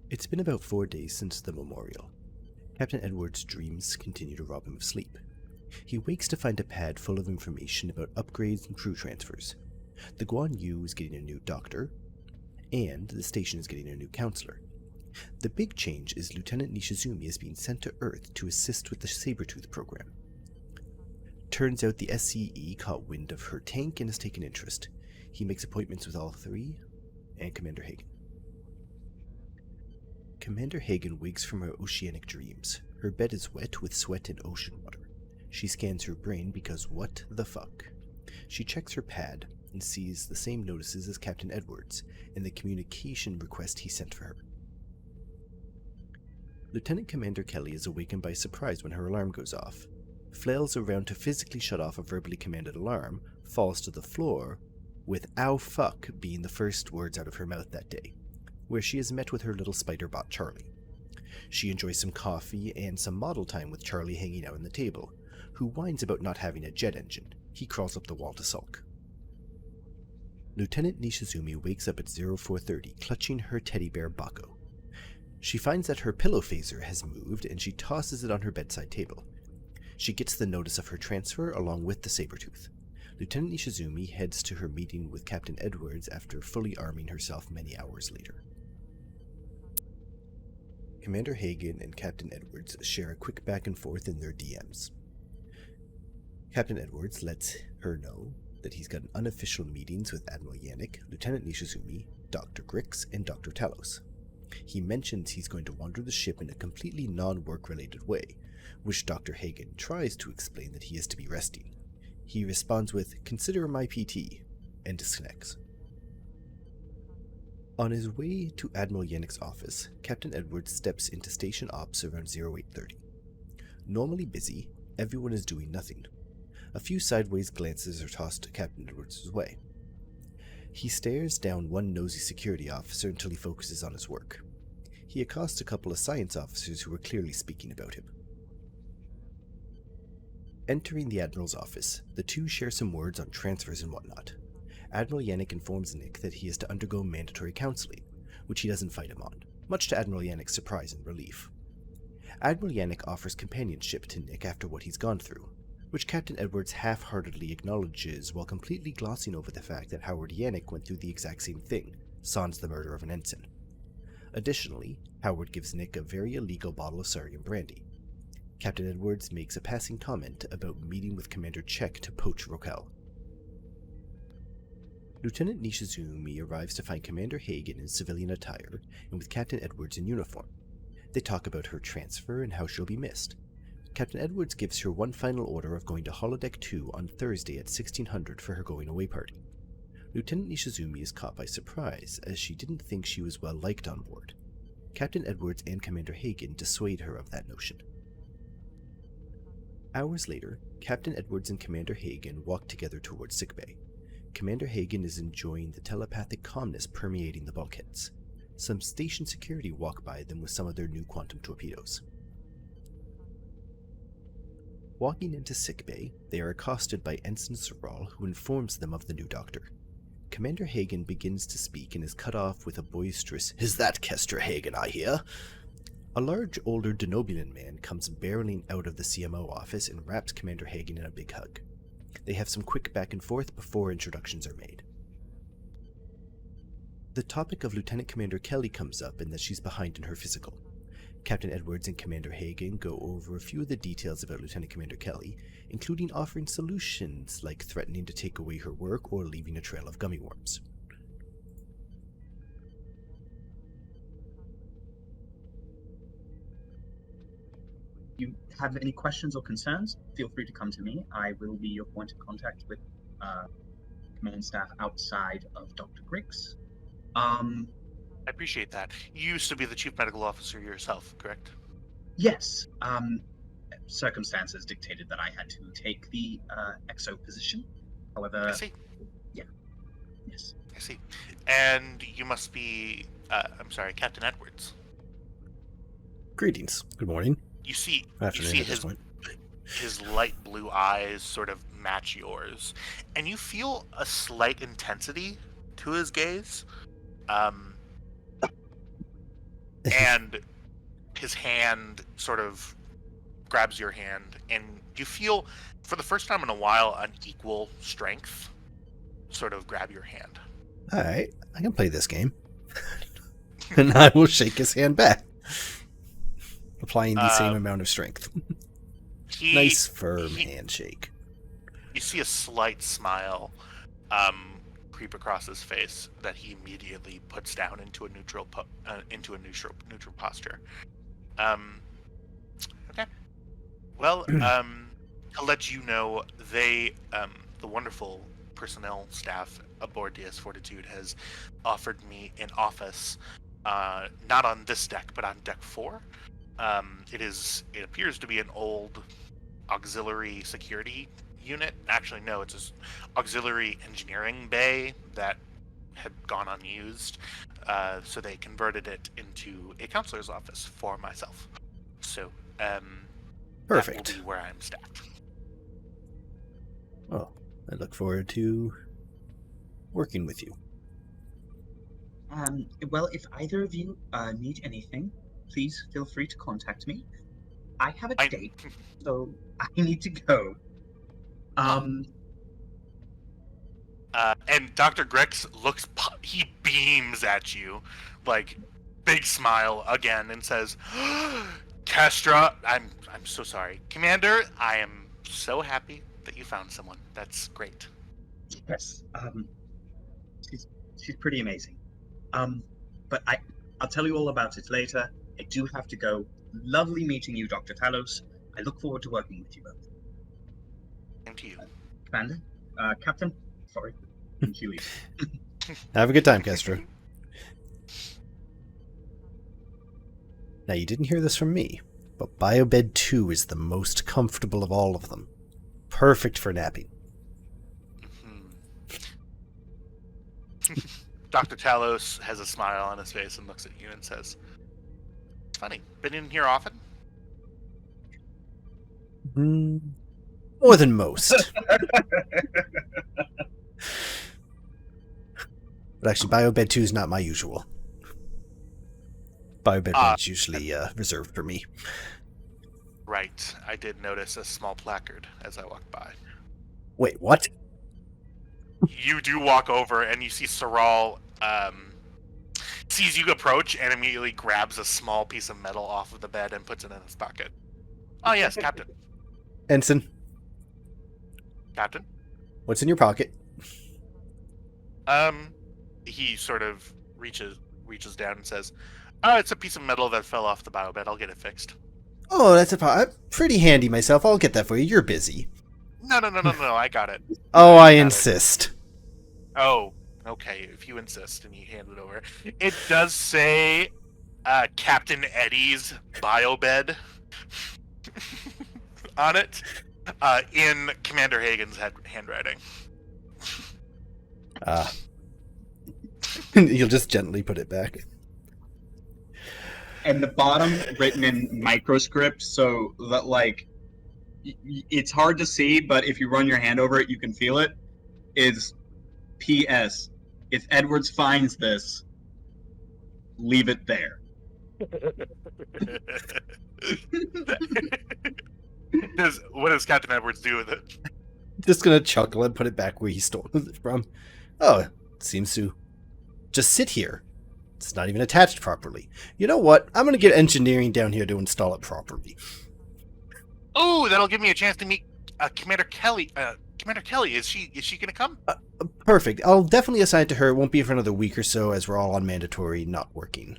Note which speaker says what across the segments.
Speaker 1: It's been about 4 days since the memorial. Captain Edward's dreams continue to rob him of sleep. He wakes to find a pad full of information about upgrades and crew transfers. The Guan Yu is getting a new doctor, and the station is getting a new counselor. The big change is Lieutenant Nishizumi is being sent to Earth to assist with the Sabretooth program. Turns out the SCE caught wind of her tank and has taken interest. He makes appointments with all three, and Commander Hagen. Commander Hagen wakes from her oceanic dreams. Her bed is wet with sweat and ocean water. She scans her brain because what the fuck? She checks her pad and sees the same notices as Captain Edwards and the communication request he sent for her. Lieutenant Commander Kelly is awakened by surprise when her alarm goes off. Flails around to physically shut off a verbally commanded alarm, falls to the floor, with "ow fuck" being the first words out of her mouth that day, where she is met with her little spider bot Charlie. She enjoys some coffee and some model time with Charlie hanging out on the table, who whines about not having a jet engine. He crawls up the wall to sulk. Lieutenant Nishizumi wakes up at 0430, clutching her teddy bear Bako. She finds that her pillow phaser has moved and she tosses it on her bedside table. She gets the notice of her transfer along with the Sabretooth. Lieutenant Nishizumi heads to her meeting with Captain Edwards after fully arming herself many hours later. Commander Hagen and Captain Edwards share a quick back and forth in their DMs. Captain Edwards lets her know that he's got unofficial meetings with Admiral Yannick, Lieutenant Nishizumi, Dr. Grix, and Dr. Talos. He mentions he's going to wander the ship in a completely non-work related way, which Dr. Hagen tries to explain that he is to be resting. He responds with, "Consider my PT," and disconnects. On his way to Admiral Yannick's office, Captain Edwards steps into Station Ops around 0830. Normally busy, everyone is doing nothing. A few sideways glances are tossed to Captain Edwards' way. He stares down one nosy security officer until he focuses on his work. He accosts a couple of science officers who are clearly speaking about him. Entering the Admiral's office, the two share some words on transfers and whatnot. Admiral Yannick informs Nick that he is to undergo mandatory counseling, which he doesn't fight him on, much to Admiral Yannick's surprise and relief. Admiral Yannick offers companionship to Nick after what he's gone through, which Captain Edwards half-heartedly acknowledges while completely glossing over the fact that Howard Yannick went through the exact same thing, sans the murder of an ensign. Additionally, Howard gives Nick a very illegal bottle of Sarium brandy. Captain Edwards makes a passing comment about meeting with Commander Check to poach Rokel. Lieutenant Nishizumi arrives to find Commander Hagen in civilian attire and with Captain Edwards in uniform. They talk about her transfer and how she'll be missed. Captain Edwards gives her one final order of going to Holodeck 2 on Thursday at 1600 for her going-away party. Lieutenant Nishizumi is caught by surprise, as she didn't think she was well liked on board. Captain Edwards and Commander Hagen dissuade her of that notion. Hours later, Captain Edwards and Commander Hagen walk together towards sickbay. Commander Hagen is enjoying the telepathic calmness permeating the bulkheads. Some station security walk by them with some of their new quantum torpedoes. Walking into sickbay, they are accosted by Ensign Sorrel, who informs them of the new doctor. Commander Hagen begins to speak and is cut off with a boisterous, "Is that Kester Hagen I hear?" A large, older Denobulan man comes barreling out of the CMO office and wraps Commander Hagen in a big hug. They have some quick back and forth before introductions are made. The topic of Lieutenant Commander Kelly comes up and that she's behind in her physical. Captain Edwards and Commander Hagen go over a few of the details about Lieutenant Commander Kelly, including offering solutions like threatening to take away her work or leaving a trail of gummy worms.
Speaker 2: If you have any questions or concerns, feel free to come to me. I will be your point of contact with command staff outside of Dr. Griggs.
Speaker 3: I appreciate that. You used to be the chief medical officer yourself, correct?
Speaker 2: Yes. Circumstances dictated that I had to take the XO position. However,
Speaker 3: I see.
Speaker 2: Yeah. Yes.
Speaker 3: I see. And you must be, Captain Edwards.
Speaker 1: Greetings. Good morning.
Speaker 3: You see
Speaker 1: Afternoon at this point.
Speaker 3: his light blue eyes sort of match yours, and you feel a slight intensity to his gaze. and his hand sort of grabs your hand, and you feel, for the first time in a while, an equal strength sort of grab your hand.
Speaker 1: All right, I can play this game. And I will shake his hand back, applying the same amount of strength. Nice, firm handshake.
Speaker 3: You see a slight smile creep across his face that he immediately puts down into a neutral posture. Okay. Well, to let you know, the wonderful personnel staff aboard DS Fortitude has offered me an office, not on this deck, but on deck 4. It appears to be an old auxiliary security unit. Actually, no, it's an auxiliary engineering bay that had gone unused, so they converted it into a counselor's office for myself. So,
Speaker 1: perfect.
Speaker 3: That will be where I'm staffed.
Speaker 1: Well, I look forward to working with you.
Speaker 2: Well, if either of you need anything, please feel free to contact me. I have a date, so I need to go.
Speaker 3: And Dr. Grix he beams at you, like, big smile again, and says, Kestra, I'm so sorry. Commander, I am so happy that you found someone. That's great.
Speaker 2: Yes, she's pretty amazing. But I'll tell you all about it later. I do have to go. Lovely meeting you, Dr. Talos. I look forward to working with you both.
Speaker 3: And to you.
Speaker 2: Commander? Captain? Sorry. She leaves.
Speaker 1: Have a good time, Kestra. Now, you didn't hear this from me, but Biobed 2 is the most comfortable of all of them. Perfect for napping.
Speaker 3: Dr. Talos has a smile on his face and looks at you and says, "It's funny. Been in here often?"
Speaker 1: More than most. But actually, Biobed 2 is not my usual. Biobed 1 is usually reserved for me.
Speaker 3: Right. I did notice a small placard as I walked by.
Speaker 1: Wait, what?
Speaker 3: You do walk over and you see Saral sees you approach and immediately grabs a small piece of metal off of the bed and puts it in his pocket. Oh yes, Captain.
Speaker 1: Ensign,
Speaker 3: Captain?
Speaker 1: what's in your pocket?
Speaker 3: He sort of reaches down and says, "Oh, it's a piece of metal that fell off the biobed. I'll get it fixed."
Speaker 1: Oh, that's I'm pretty handy myself. I'll get that for you. You're busy.
Speaker 3: No, I got it.
Speaker 1: Oh, I insist.
Speaker 3: Oh, okay, if you insist, and you hand it over. It does say Captain Eddie's biobed on it, in Commander Hagen's handwriting.
Speaker 1: You'll just gently put it back.
Speaker 2: And the bottom written in microscript, so that, like, it's hard to see, but if you run your hand over it, you can feel it, is P.S. If Edwards finds this, leave it there.
Speaker 3: What does Captain Edwards do with it?
Speaker 1: Just gonna chuckle and put it back where he stole it from. Oh, it seems to just sit here. It's not even attached properly. You know what? I'm gonna get engineering down here to install it properly.
Speaker 3: Oh, that'll give me a chance to meet Commander Kelly. Commander Kelly, is she gonna come?
Speaker 1: Perfect. I'll definitely assign it to her. It won't be for another week or so, as we're all on mandatory not working.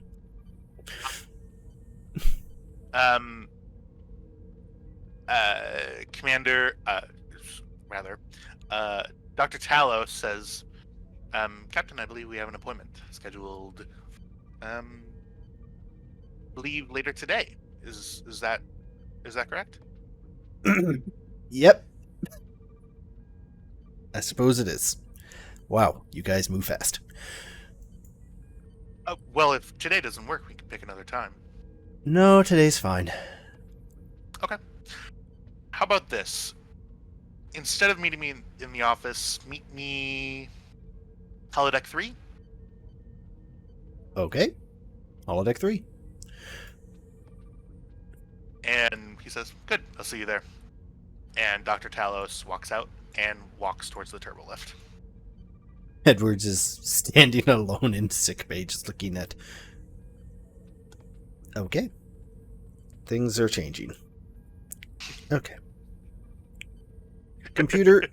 Speaker 3: Commander, Dr. Talos says, Captain, I believe we have an appointment scheduled, believe later today. Is that correct?
Speaker 1: Yep. I suppose it is. Wow, you guys move fast.
Speaker 3: Well, if today doesn't work, we can pick another time.
Speaker 1: No, today's fine.
Speaker 3: Okay. How about this? Instead of meeting me in the office, meet me holodeck 3?
Speaker 1: Okay. Holodeck 3.
Speaker 3: And he says, "Good, I'll see you there." And Dr. Talos walks out and walks towards the turbo lift.
Speaker 1: Edwards is standing alone in sickbay, just looking at. Okay. Things are changing. Okay. Computer,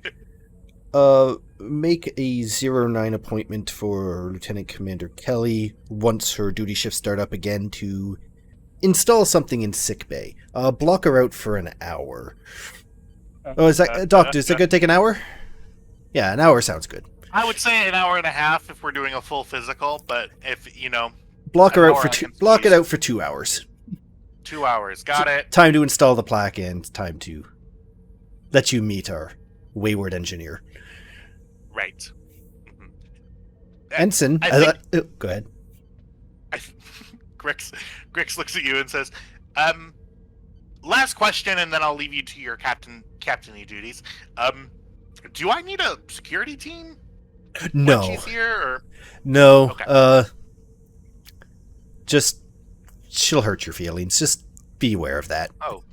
Speaker 1: make a 09 appointment for Lieutenant Commander Kelly once her duty shifts start up again to install something in sickbay. Block her out for an hour. Oh, is that Doctor? Is that going to take an hour? Yeah, an hour sounds good.
Speaker 3: I would say an hour and a half if we're doing a full physical, but if
Speaker 1: block her out for
Speaker 3: two.
Speaker 1: Block it out for 2 hours.
Speaker 3: 2 hours, got it.
Speaker 1: Time to install the plaque and time to let you meet our wayward engineer.
Speaker 3: Right. Mm-hmm.
Speaker 1: Ensign, go ahead.
Speaker 3: Grix looks at you and says, last question, and then I'll leave you to your captainy duties. Do I need a security team?
Speaker 1: No.
Speaker 3: When she's here, or?
Speaker 1: No.
Speaker 3: Okay.
Speaker 1: Just, she'll hurt your feelings. Just be aware of that.
Speaker 3: Oh.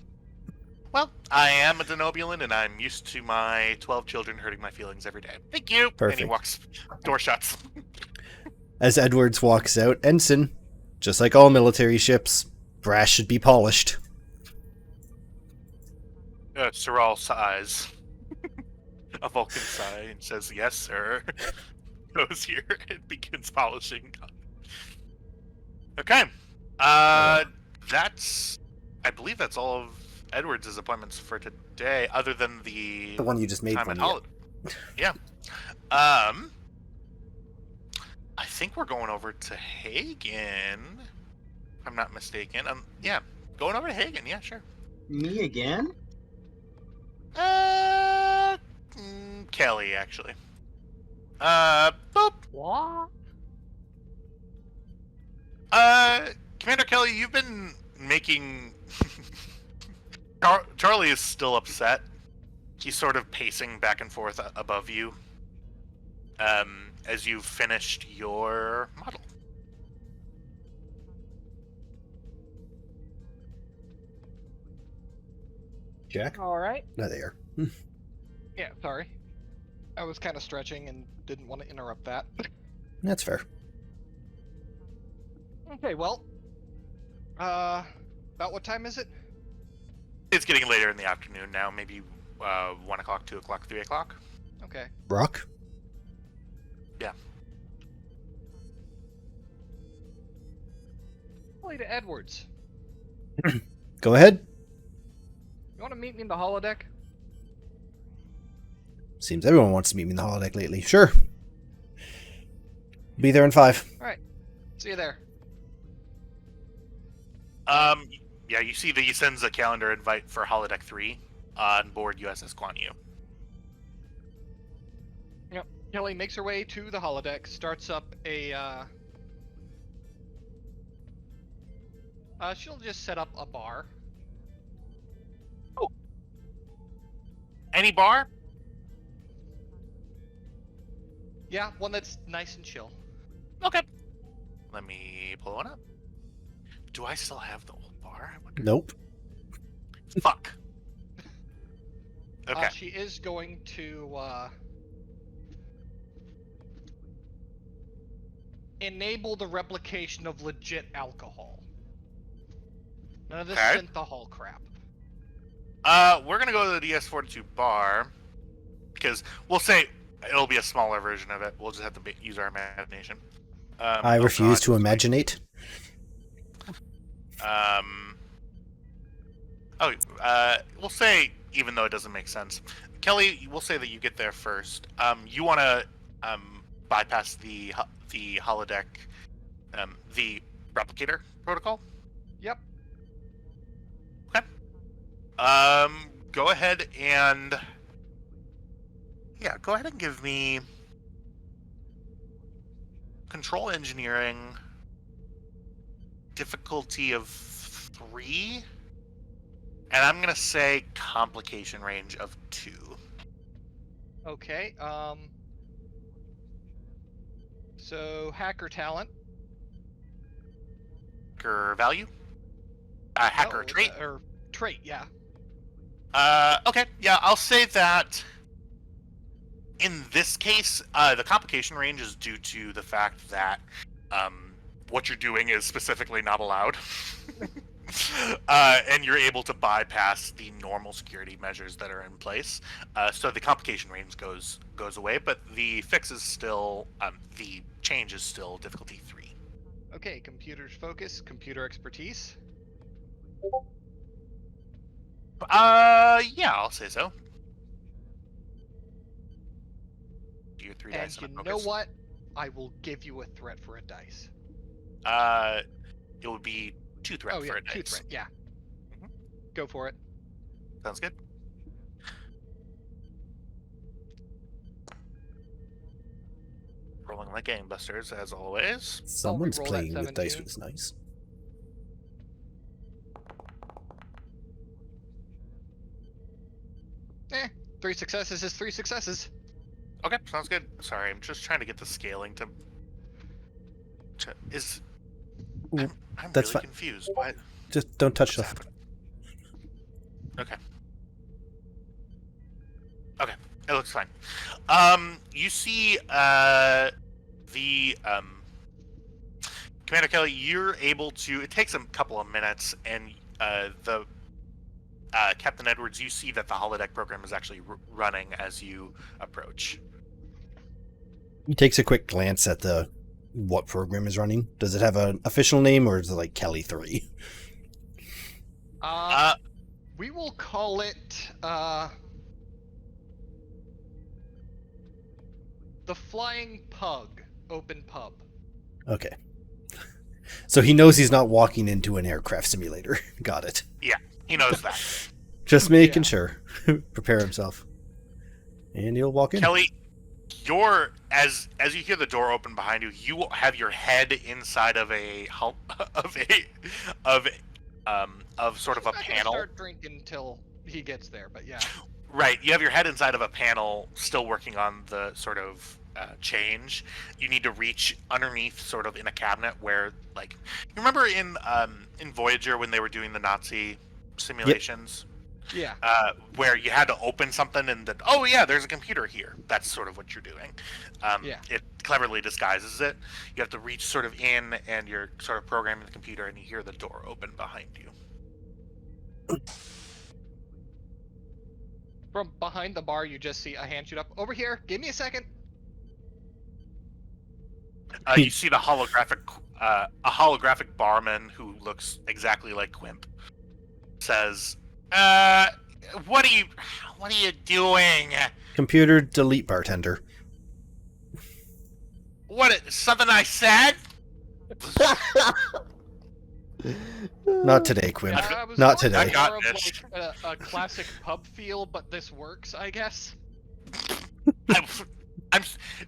Speaker 3: Well, I am a Denobulan, and I'm used to my 12 children hurting my feelings every day. Thank you.
Speaker 1: Perfect.
Speaker 3: And he walks, door shuts.
Speaker 1: As Edwards walks out, Ensign, just like all military ships, brass should be polished.
Speaker 3: Sorrel sighs. A Vulcan sigh and says, "Yes, sir." Goes here and begins polishing. Okay. I believe that's all of Edwards' appointments for today, other than the
Speaker 1: one you just made
Speaker 3: time
Speaker 1: for
Speaker 3: at
Speaker 1: me.
Speaker 3: holiday. Yeah. I think we're going over to Hagen. If I'm not mistaken. Yeah. Going over to Hagen, yeah, sure.
Speaker 2: Me again?
Speaker 3: Kelly, actually. Boop.
Speaker 4: What?
Speaker 3: Commander Kelly, you've been making... Charlie is still upset. He's sort of pacing back and forth above you. As you've finished your model.
Speaker 1: Jack?
Speaker 4: All right.
Speaker 1: No, there.
Speaker 4: Yeah, sorry. I was kind of stretching and didn't want to interrupt that.
Speaker 1: That's fair.
Speaker 4: Okay, well. About what time is it?
Speaker 3: It's getting later in the afternoon now, maybe 1 o'clock, 2 o'clock, 3 o'clock.
Speaker 4: Okay.
Speaker 1: Rock?
Speaker 3: Yeah.
Speaker 4: Play to Edwards.
Speaker 1: Go ahead.
Speaker 4: You want to meet me in the holodeck?
Speaker 1: Seems everyone wants to meet me in the holodeck lately. Sure. Be there in 5.
Speaker 4: Alright. See you there.
Speaker 3: Yeah, you see that he sends a calendar invite for Holodeck 3 on board USS Guan.
Speaker 4: Yep. Kelly makes her way to the holodeck, starts up a, she'll just set up a bar.
Speaker 3: Oh. Any bar?
Speaker 4: Yeah, one that's nice and chill.
Speaker 3: Okay. Let me pull one up. Do I still have the old bar? I wonder.
Speaker 1: Nope.
Speaker 3: Fuck. Okay.
Speaker 4: She is going to, enable the replication of legit alcohol. None of this
Speaker 3: Okay.
Speaker 4: synthahol crap.
Speaker 3: We're gonna go to the DS-42 bar, because we'll say it'll be a smaller version of it. We'll just have to use our imagination.
Speaker 1: I refuse to imaginate.
Speaker 3: We'll say, even though it doesn't make sense, Kelly, we'll say that you get there first. You want to bypass the holodeck, the replicator protocol.
Speaker 4: Yep.
Speaker 3: Okay. Go ahead and give me control engineering difficulty of 3. And I'm gonna say complication range of 2.
Speaker 4: Okay, so hacker talent.
Speaker 3: Hacker value? Hacker
Speaker 4: No,
Speaker 3: trait?
Speaker 4: Or trait, yeah.
Speaker 3: Okay, yeah, I'll say that in this case, the complication range is due to the fact that what you're doing is specifically not allowed. And you're able to bypass the normal security measures that are in place. So the complication range goes away, but the fix is still, the change is still difficulty 3.
Speaker 4: Okay, computer's focus, computer expertise.
Speaker 3: Yeah, I'll say so. Do your 3 dice
Speaker 4: And
Speaker 3: on a
Speaker 4: you know
Speaker 3: focus.
Speaker 4: what? I will give you a threat for a dice.
Speaker 3: It would be 2 threat
Speaker 4: Oh yeah,
Speaker 3: for a
Speaker 4: 2
Speaker 3: dice.
Speaker 4: threat, yeah.
Speaker 3: Mhm.
Speaker 4: Go for it.
Speaker 3: Sounds good. Rolling like gangbusters, as always.
Speaker 1: Someone's
Speaker 4: re-roll that
Speaker 1: playing with dice
Speaker 4: 17.
Speaker 1: was nice.
Speaker 4: Eh, 3 successes is 3 successes.
Speaker 3: Okay, sounds good. Sorry, I'm just trying to get the scaling to is.
Speaker 1: Ooh,
Speaker 3: I'm
Speaker 1: that's
Speaker 3: really
Speaker 1: fine.
Speaker 3: confused. What?
Speaker 1: Just don't touch
Speaker 3: What's
Speaker 1: stuff.
Speaker 3: happening? Okay. Okay, it looks fine. You see, the Commander Kelly, you're able to. It takes a couple of minutes, and the Captain Edwards, you see that the holodeck program is actually running as you approach.
Speaker 1: He takes a quick glance at the what program is running. Does it have an official name, or is it like Kelly 3?
Speaker 4: We will call it, the Flying Pug Open Pub.
Speaker 1: Okay. So he knows he's not walking into an aircraft simulator. Got it.
Speaker 3: Yeah, he knows that.
Speaker 1: Just making
Speaker 4: Yeah.
Speaker 1: sure. Prepare himself. And he'll walk in.
Speaker 3: Kelly, you're as you hear the door open behind you, you have your head inside of a of sort of a
Speaker 4: I'm not gonna
Speaker 3: panel.
Speaker 4: start drinking until he gets there, but yeah.
Speaker 3: Right, you have your head inside of a panel, still working on the sort of change. You need to reach underneath, sort of in a cabinet where, like, you remember in Voyager when they were doing the Nazi simulations,
Speaker 4: Yeah.
Speaker 3: where you had to open something and then, oh yeah, there's a computer here. That's sort of what you're doing.
Speaker 4: Yeah.
Speaker 3: It cleverly disguises it. You have to reach sort of in, and you're sort of programming the computer, and you hear the door open behind you.
Speaker 4: From behind the bar, you just see a hand shoot up. Over here, give me a second.
Speaker 3: You see the a holographic barman who looks exactly like Quimp says, what are you doing?
Speaker 1: Computer delete bartender.
Speaker 3: Something I said?
Speaker 1: Not today, Quimp.
Speaker 4: I was
Speaker 1: Not
Speaker 4: going
Speaker 1: today.
Speaker 3: I got
Speaker 4: more of
Speaker 3: this.
Speaker 4: like a classic pub feel, but this works, I guess.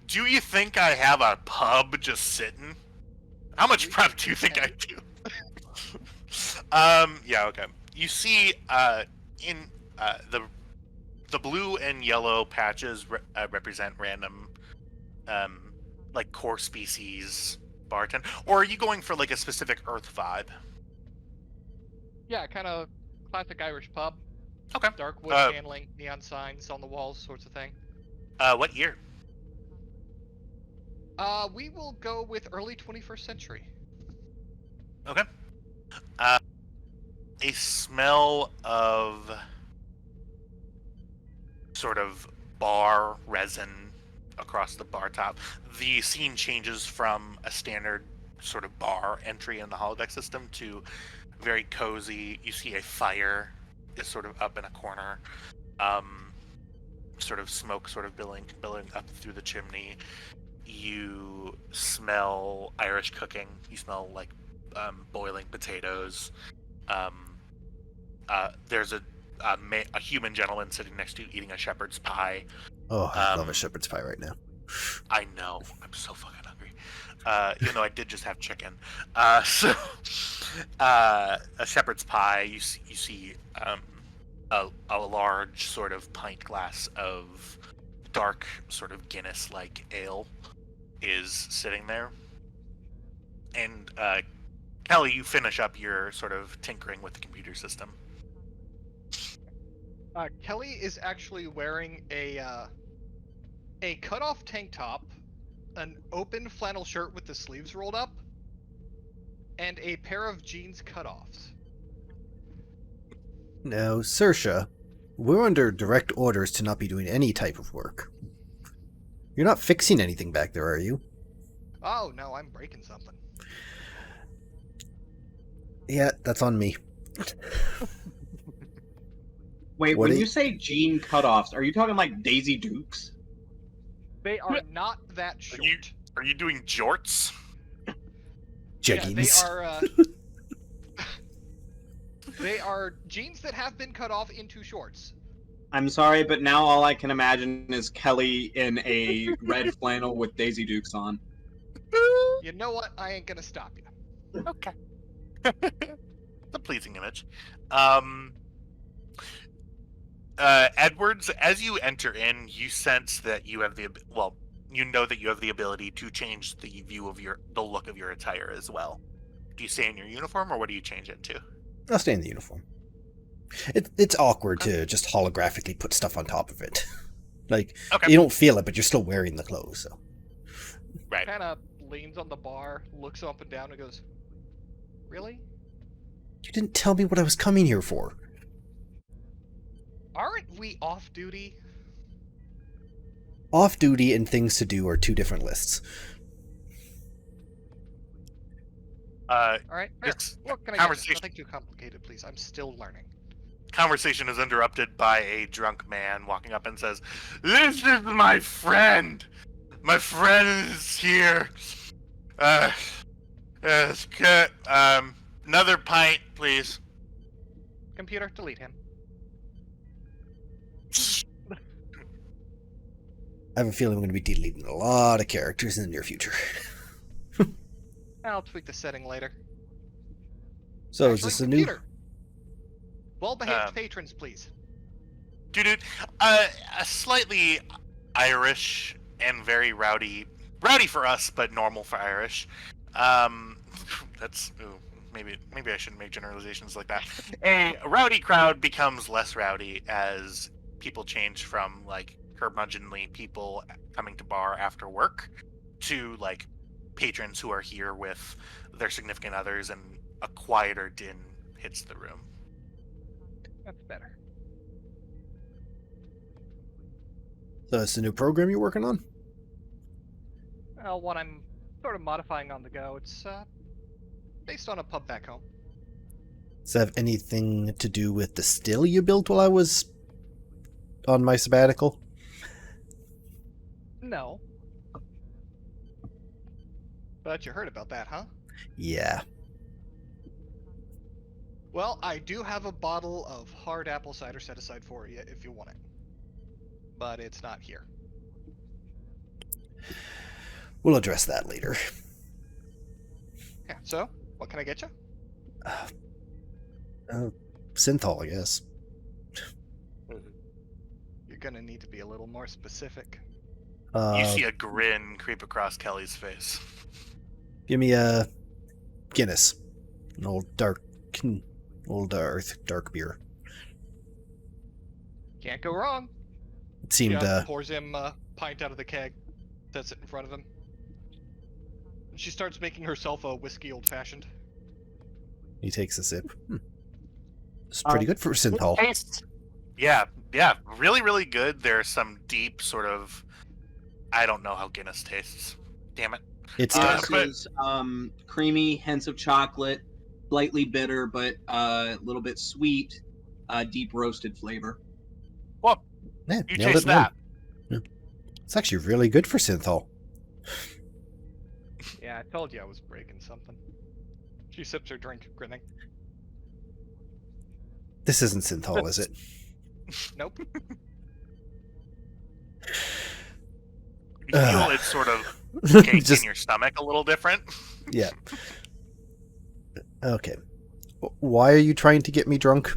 Speaker 3: Do you think I have a pub just sitting? How much prep do you think I do? Yeah, okay. You see, in the blue and yellow patches represent random, like core species bartender, or are you going for like a specific Earth vibe?
Speaker 4: Yeah, kind of classic Irish pub.
Speaker 3: Okay.
Speaker 4: Dark wood paneling, neon signs on the walls, sorts of thing.
Speaker 3: What year?
Speaker 4: We will go with early 21st century.
Speaker 3: Okay. A smell of sort of bar resin across the bar top. The scene changes from a standard sort of bar entry in the holodeck system to very cozy. You see a fire is sort of up in a corner. Sort of smoke sort of billowing up through the chimney. You smell Irish cooking. You smell like boiling potatoes. There's a human gentleman sitting next to you eating a shepherd's pie.
Speaker 1: Oh, I love a shepherd's pie right now.
Speaker 3: I know. I'm so fucking hungry. Even though I did just have chicken. So a shepherd's pie. You see a large sort of pint glass of dark sort of Guinness-like ale is sitting there. And Kelly, you finish up your sort of tinkering with the computer system.
Speaker 4: Kelly is actually wearing a cut-off tank top, an open flannel shirt with the sleeves rolled up, and a pair of jeans cutoffs.
Speaker 1: Now, Sersha, we're under direct orders to not be doing any type of work. You're not fixing anything back there, are you?
Speaker 4: Oh no, I'm breaking something.
Speaker 1: Yeah, that's on me.
Speaker 2: Wait,
Speaker 1: What
Speaker 2: when
Speaker 1: do
Speaker 2: you say jean cutoffs, are you talking like Daisy Dukes?
Speaker 4: They are not that short.
Speaker 3: Are you doing jorts?
Speaker 4: Yeah, they
Speaker 1: Jeggings.
Speaker 4: are. They are jeans that have been cut off into shorts.
Speaker 2: I'm sorry, but now all I can imagine is Kelly in a red flannel with Daisy Dukes on.
Speaker 4: You know what? I ain't gonna stop you.
Speaker 3: Okay. It's a pleasing image. Edwards, as you enter in, you sense that you have you know that you have the ability to change the look of your attire as well. Do you stay in your uniform, or what do you change into?
Speaker 1: I'll stay in the uniform. It's awkward to just holographically put stuff on top of it. Like,
Speaker 3: Okay.
Speaker 1: you don't feel it, but you're still wearing the clothes, so.
Speaker 3: Right.
Speaker 4: Kind of leans on the bar, looks up and down, and goes, "Really?
Speaker 1: You didn't tell me what I was coming here for.
Speaker 4: Aren't we off duty?"
Speaker 1: Off duty and things to do are two different lists.
Speaker 4: All right. Here,
Speaker 3: This
Speaker 4: what can I get?
Speaker 3: conversation-
Speaker 4: Nothing too complicated, please. I'm still learning.
Speaker 3: Conversation is interrupted by a drunk man walking up and says, "This is my friend. My friend is here. It's good. Another pint, please."
Speaker 4: Computer, delete him.
Speaker 1: I have a feeling I'm going to be deleting a lot of characters in the near future.
Speaker 4: I'll tweak the setting later.
Speaker 1: So is
Speaker 4: Actually,
Speaker 1: this a new...
Speaker 4: computer. Well-behaved patrons, please.
Speaker 3: Dude, a slightly Irish and very rowdy for us, but normal for Irish. Maybe I shouldn't make generalizations like that. A rowdy crowd becomes less rowdy as people change from like curmudgeonly people coming to bar after work to like patrons who are here with their significant others, and a quieter din hits the room.
Speaker 4: That's better.
Speaker 1: So it's a new program you're working on?
Speaker 4: Well, one I'm sort of modifying on the go. It's based on a pub back home.
Speaker 1: Does that have anything to do with the still you built while I was on my sabbatical?
Speaker 4: No. But you heard about that, huh?
Speaker 1: Yeah.
Speaker 4: Well, I do have a bottle of hard apple cider set aside for you if you want it. But it's not here.
Speaker 1: We'll address that later.
Speaker 4: Yeah, so, what can I get you?
Speaker 1: Synthol, I guess.
Speaker 4: You're gonna need to be a little more specific.
Speaker 3: You see a grin creep across Kelly's face.
Speaker 1: Give me a Guinness. An old dark beer.
Speaker 4: Can't go wrong.
Speaker 1: It seemed,
Speaker 4: Pours him a pint out of the keg, sets it in front of him. And she starts making herself a whiskey old-fashioned.
Speaker 1: he takes a sip. It's pretty good for Synthol.
Speaker 3: Yeah, really, really good. There's some deep sort of, I don't know how Guinness tastes. Damn it.
Speaker 1: It's
Speaker 2: This
Speaker 3: but-
Speaker 2: is creamy, hints of chocolate, slightly bitter, but a little bit sweet, deep roasted flavor.
Speaker 3: Well,
Speaker 1: yeah,
Speaker 3: you
Speaker 1: nailed
Speaker 3: taste
Speaker 1: it, man.
Speaker 3: that.
Speaker 1: Yeah. It's actually really good for Synthol.
Speaker 4: Yeah, I told you I was breaking something. She sips her drink, grinning.
Speaker 1: This isn't Synthol, is it?
Speaker 4: Nope.
Speaker 3: You feel it's sort of caked
Speaker 1: Just
Speaker 3: in your stomach a little different.
Speaker 1: yeah. Okay. Why are you trying to get me drunk?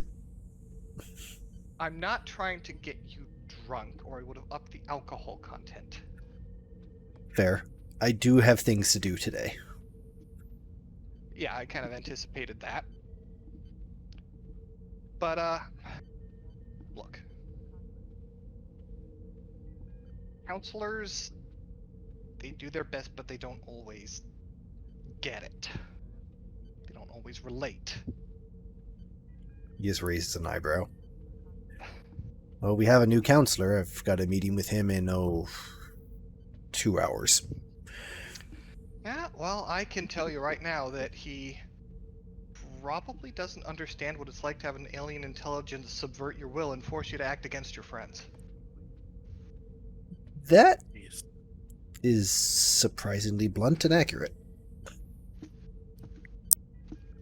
Speaker 4: I'm not trying to get you drunk, or I would have upped the alcohol content.
Speaker 1: Fair. I do have things to do today.
Speaker 4: Yeah, I kind of anticipated that. But, look. counselors, they do their best, but they don't always get it. They don't always relate.
Speaker 1: He just raises an eyebrow. Well, we have a new counselor. I've got a meeting with him in, 2 hours.
Speaker 4: Yeah, well, I can tell you right now that he probably doesn't understand what it's like to have an alien intelligence subvert your will and force you to act against your friends.
Speaker 1: That
Speaker 3: Jeez.
Speaker 1: is surprisingly blunt and accurate.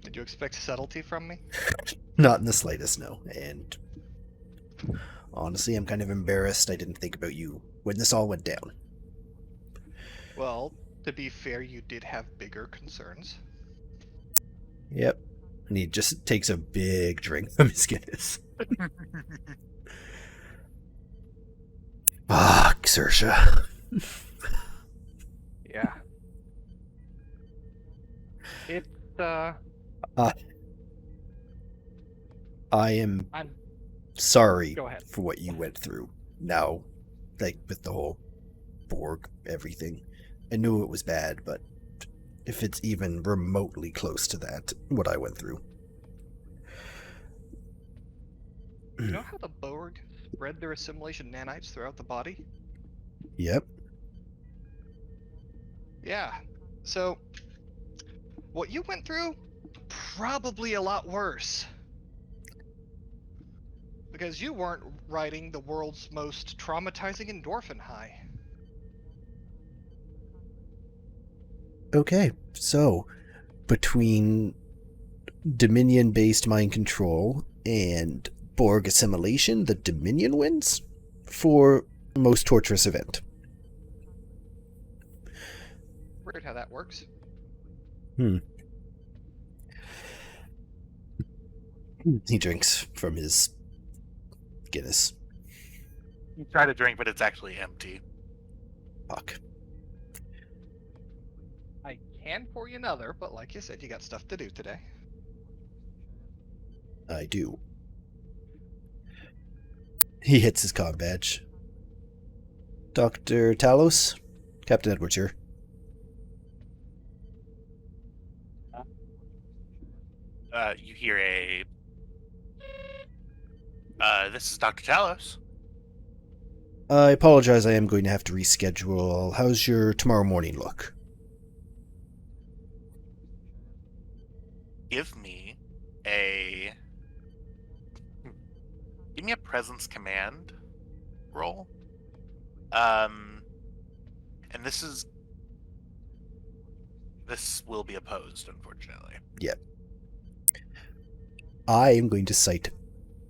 Speaker 4: Did you expect subtlety from me?
Speaker 1: Not in the slightest, no. And honestly, I'm kind of embarrassed I didn't think about you when this all went down.
Speaker 4: Well, to be fair, you did have bigger concerns.
Speaker 1: Yep. And he just takes a big drink from his Guinness. Fuck, Saoirse.
Speaker 5: Yeah. It's
Speaker 1: I am
Speaker 5: I'm
Speaker 1: sorry
Speaker 5: go ahead.
Speaker 1: for what you went through. Now, like with the whole Borg, everything. I knew it was bad, but if it's even remotely close to that, what I went through.
Speaker 4: You know how the Borg spread their assimilation nanites throughout the body?
Speaker 1: Yep.
Speaker 4: Yeah. So, what you went through, probably a lot worse. Because you weren't riding the world's most traumatizing endorphin high.
Speaker 1: Okay, so between Dominion-based mind control and Borg assimilation, the Dominion wins for most torturous event.
Speaker 4: Weird how that works.
Speaker 1: He drinks from his Guinness.
Speaker 3: You try to drink, but it's actually empty.
Speaker 1: Fuck.
Speaker 4: I can pour you another, but like you said, you got stuff to do today.
Speaker 1: I do. He hits his comm badge. Dr. Talos? Captain Edwards here.
Speaker 3: You hear a... this is Dr. Talos.
Speaker 1: I apologize, I am going to have to reschedule. How's your tomorrow morning look?
Speaker 3: Give me a presence command roll. And this will be opposed, unfortunately.
Speaker 1: Yep. I am going to cite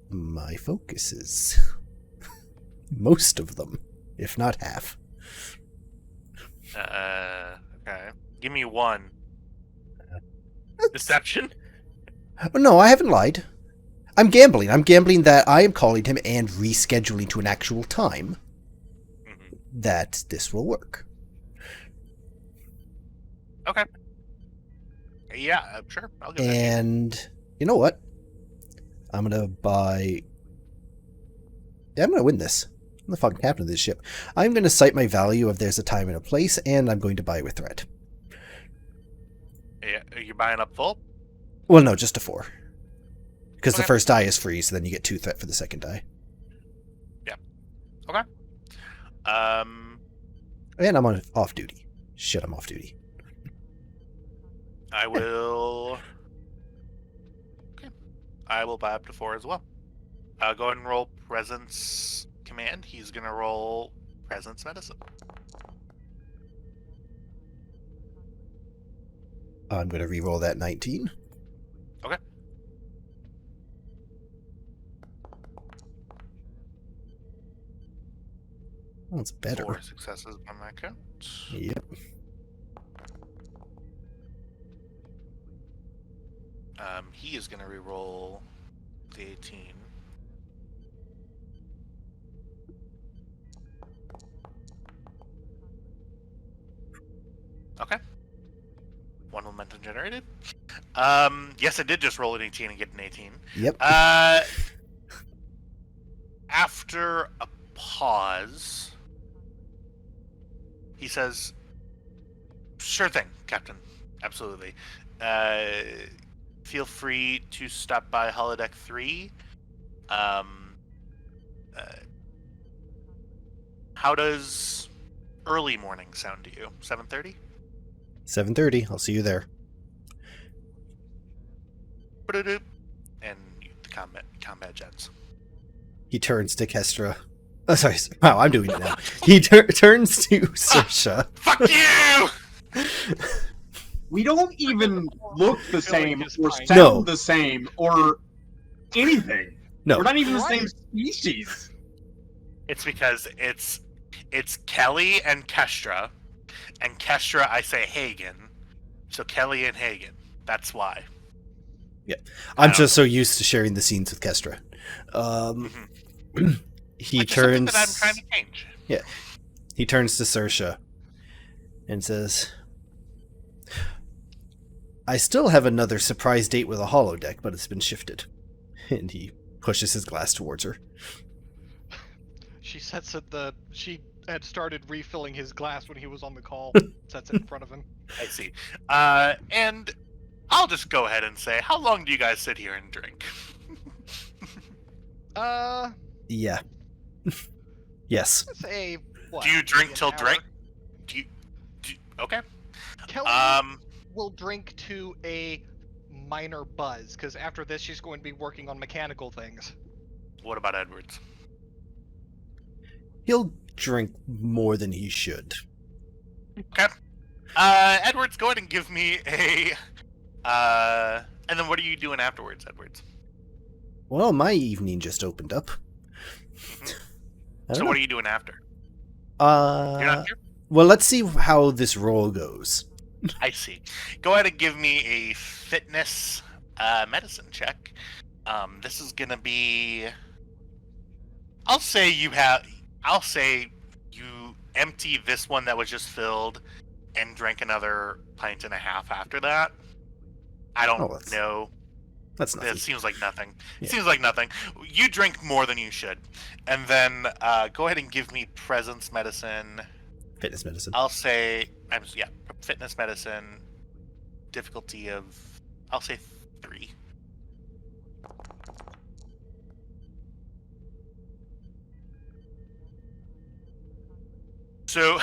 Speaker 1: my focuses. Most of them, if not half.
Speaker 3: Okay. Give me one. Deception?
Speaker 1: No, I haven't lied. I'm gambling. I'm gambling that I am calling him and rescheduling to an actual time that this will work.
Speaker 3: Okay. Yeah, sure. I'll give that to you.
Speaker 1: And you know what? I'm gonna win this. I'm the fucking captain of this ship. I'm gonna cite my value of there's a time and a place, and I'm going to buy with threat.
Speaker 3: Yeah, are you buying up full?
Speaker 1: Well, no, just a 4. Because the
Speaker 3: Okay.
Speaker 1: first die is free, so then you get 2 threat for the second die.
Speaker 3: Okay.
Speaker 1: And I'm on off duty. Shit, I'm off duty.
Speaker 3: I will. Okay. I will buy up to 4 as well. Go ahead and roll presence command. He's gonna roll presence medicine.
Speaker 1: I'm gonna re-roll that 19.
Speaker 3: Okay.
Speaker 1: That's better.
Speaker 3: 4 successes on my count.
Speaker 1: Yep.
Speaker 3: He is gonna re-roll the 18. Okay. 1 momentum generated. Yes, I did just roll an 18 and get an 18.
Speaker 1: Yep.
Speaker 3: After a pause, he says, "Sure thing, Captain. Absolutely. Feel free to stop by holodeck 3. Um, uh, how does early morning sound to you? 7:30?
Speaker 1: 7:30. I'll see you there.
Speaker 3: And the combat jets.
Speaker 1: He turns to Kestra. Oh, sorry. Wow, I'm doing it now. He turns to Saoirse.
Speaker 3: Fuck you!
Speaker 2: We don't even look the same
Speaker 4: is
Speaker 2: or
Speaker 4: fine.
Speaker 2: sound
Speaker 1: No.
Speaker 2: the same or anything.
Speaker 1: No.
Speaker 2: We're not even the
Speaker 4: Right.
Speaker 2: same species.
Speaker 3: It's because it's Kelly and Kestra, and Kestra I say Hagen, so Kelly and Hagen. That's why.
Speaker 1: I'm just so used to sharing the scenes with Kestra. He
Speaker 3: Which is something
Speaker 1: turns.
Speaker 3: that I'm trying to change.
Speaker 1: He turns to Saoirse and says, "I still have another surprise date with a holodeck, but it's been shifted." And he pushes his glass towards her.
Speaker 4: She sets it she had started refilling his glass when he was on the call. Sets it in front of him.
Speaker 3: I see. And I'll just go ahead and say, how long do you guys sit here and drink?
Speaker 1: Yeah. Yes.
Speaker 4: Let's say what?
Speaker 3: Do you drink
Speaker 4: maybe
Speaker 3: till
Speaker 4: an hour?
Speaker 3: drink? Do you, okay.
Speaker 4: Kelly
Speaker 3: Um,
Speaker 4: will drink to a minor buzz because after this she's going to be working on mechanical things.
Speaker 3: what about Edwards?
Speaker 1: He'll drink more than he should.
Speaker 3: Okay. Edwards, go ahead and give me a. And then what are you doing afterwards, Edwards?
Speaker 1: Well, my evening just opened up. I don't
Speaker 3: So
Speaker 1: know.
Speaker 3: what are you doing after? You're not here?
Speaker 1: Well, let's see how this roll goes.
Speaker 3: I see. Go ahead and give me a fitness medicine check. This is gonna be. I'll say you empty this one that was just filled, and drank another pint and a half after that. I don't know.
Speaker 1: That's nothing.
Speaker 3: It seems like nothing.
Speaker 1: Yeah.
Speaker 3: It seems like nothing. You drink more than you should, and then go ahead and give me presence medicine.
Speaker 1: Fitness medicine.
Speaker 3: I'll say, fitness medicine, difficulty of, I'll say 3. So,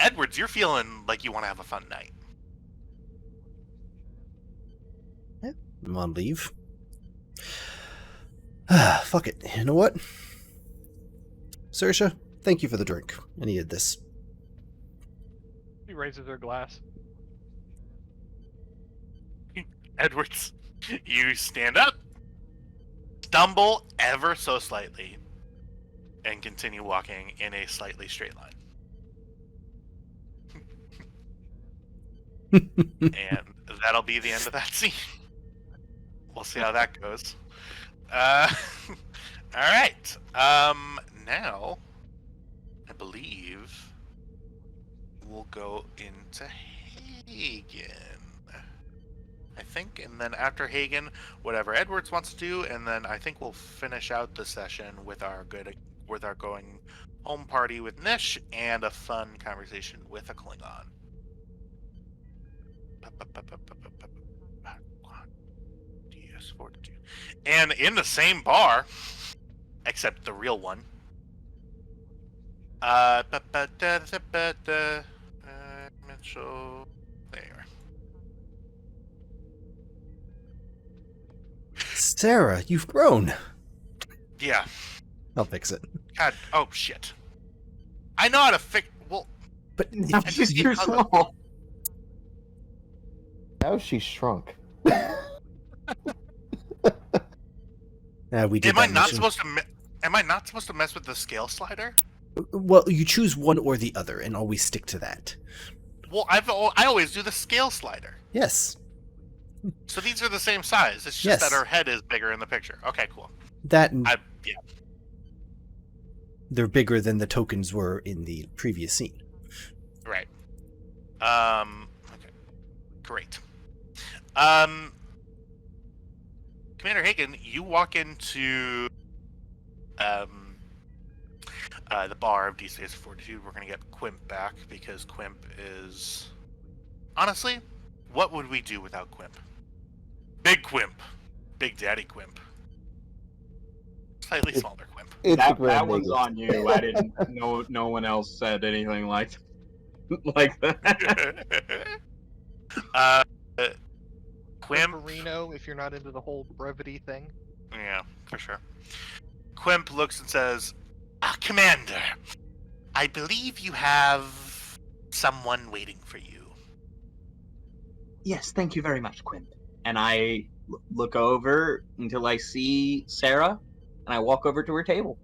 Speaker 3: Edwards, you're feeling like you want to have a fun night.
Speaker 1: I'm on leave. Fuck it. You know what? Saoirse, thank you for the drink. I needed this.
Speaker 4: She raises her glass.
Speaker 3: Edwards, you stand up, stumble ever so slightly, and continue walking in a slightly straight line. And that'll be the end of that scene. We'll see how that goes. All right. Now, I believe we'll go into Hagen. I think, and then after Hagen, whatever Edwards wants to do, and then I think we'll finish out the session with our going home party with Nish and a fun conversation with a Klingon. DS42. And in the same bar, except the real one. Mitchell. There.
Speaker 1: Sarah, you've grown.
Speaker 3: Yeah.
Speaker 1: I'll fix it.
Speaker 3: God. Oh shit. I know how to fix. Well,
Speaker 1: But
Speaker 2: Now
Speaker 1: if
Speaker 2: she's
Speaker 1: you-
Speaker 2: too small.
Speaker 5: Now she's shrunk.
Speaker 1: we did
Speaker 3: am I
Speaker 1: that
Speaker 3: not
Speaker 1: mission.
Speaker 3: supposed to? Am I not supposed to mess with the scale slider?
Speaker 1: Well, you choose one or the other, and always stick to that.
Speaker 3: Well, I always do the scale slider.
Speaker 1: Yes.
Speaker 3: So these are the same size. It's just
Speaker 1: Yes.
Speaker 3: that her head is bigger in the picture. Okay, cool.
Speaker 1: That and
Speaker 3: Yeah.
Speaker 1: they're bigger than the tokens were in the previous scene.
Speaker 3: Right. Okay. Great. Commander Hagen, you walk into the bar of DCS Fortitude. We're gonna get Quimp back because Quimp is honestly, what would we do without Quimp? Big Quimp, Big Daddy Quimp, slightly smaller Quimp.
Speaker 5: It's
Speaker 2: that
Speaker 5: the Grand
Speaker 2: one's
Speaker 5: Nagus.
Speaker 2: on you. I didn't. No one else said anything like that.
Speaker 3: Quimp.
Speaker 4: Reno, if you're not into the whole brevity thing.
Speaker 3: Yeah, for sure. Quimp looks and says, Commander, I believe you have someone waiting for you.
Speaker 2: Yes, thank you very much, Quimp. And I look over until I see Sarah, and I walk over to her table.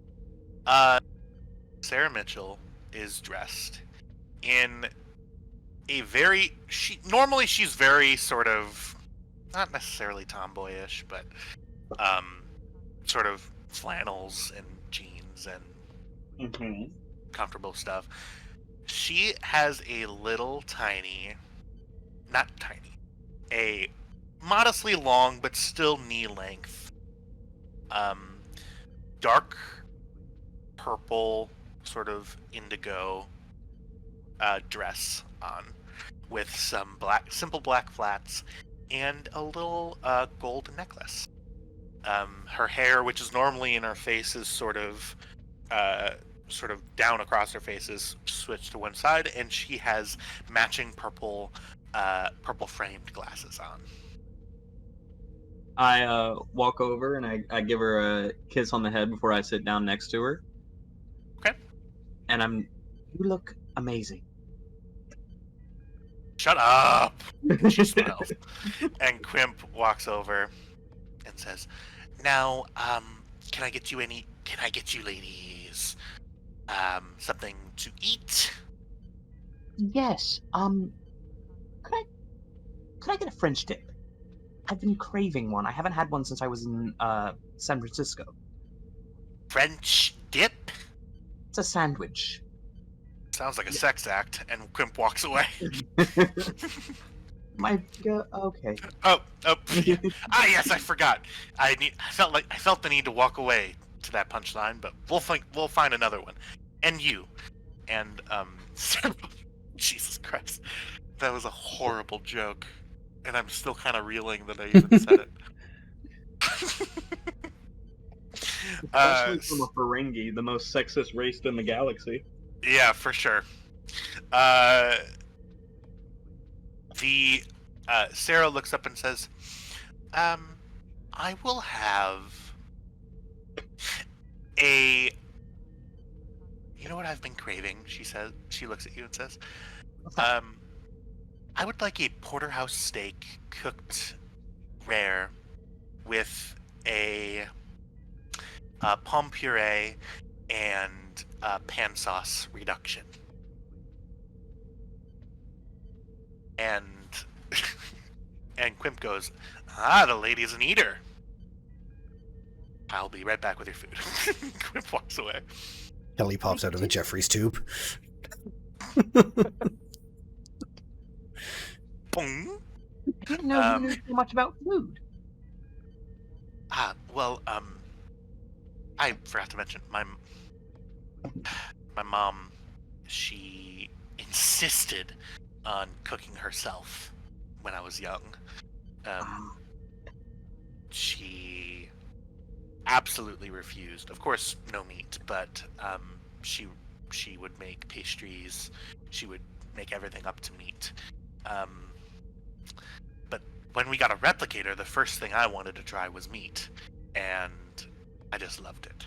Speaker 3: Sarah Mitchell is dressed in a normally she's very sort of, not necessarily tomboyish, but sort of flannels and jeans and comfortable stuff. She has a little tiny, not tiny, a modestly long but still knee length, dark purple, sort of indigo dress on, with some simple black flats and a little gold necklace. Her hair, which is normally in her face, is sort of down across her face, is switched to one side, and she has matching purple framed glasses on.
Speaker 2: I walk over and I give her a kiss on the head before I sit down next to her.
Speaker 3: Okay.
Speaker 2: And you look amazing.
Speaker 3: Shut up! She smiles. And Quimp walks over and says, now, can I get you ladies, something to eat?
Speaker 2: Yes. Could I get a French dip? I've been craving one. I haven't had one since I was in San Francisco.
Speaker 3: French dip?
Speaker 2: It's a sandwich.
Speaker 3: Sounds like a sex act, and Quimp walks away.
Speaker 2: Okay.
Speaker 3: Oh, yes, I forgot. I felt the need to walk away to that punchline, but we'll find another one. And you, and Jesus Christ, that was a horrible joke, and I'm still kind of reeling that I even said it.
Speaker 2: Especially from a Ferengi, the most sexist race in the galaxy.
Speaker 3: Yeah, for sure. Sarah looks up and says, I will have a... You know what I've been craving? She says. She looks at you and says, I would like a porterhouse steak cooked rare with a pomme puree and pan sauce reduction. And Quimp goes, the lady's an eater. I'll be right back with your food. Quimp walks away.
Speaker 1: Kelly pops out of a Jeffrey's tube.
Speaker 3: Boom.
Speaker 2: I didn't know you knew so much about food.
Speaker 3: I forgot to mention, my mom, she insisted on cooking herself when I was young. She absolutely refused. Of course, no meat, but she would make pastries. She would make everything up to meat. But when we got a replicator, the first thing I wanted to try was meat, and I just loved it.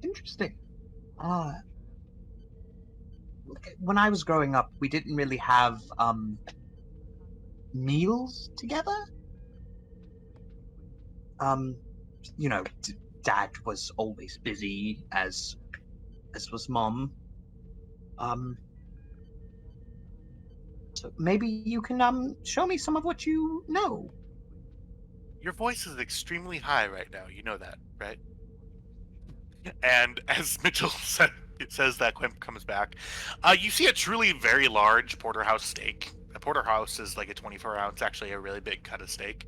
Speaker 2: Interesting. When I was growing up, we didn't really have meals together. Dad was always busy, as was Mom. So maybe you can show me some of what you know.
Speaker 3: Your voice is extremely high right now. You know that, right? And as Mitchell says that, Quimp comes back. You see a truly very large porterhouse steak. A porterhouse is like a 24 ounce, actually a really big cut of steak.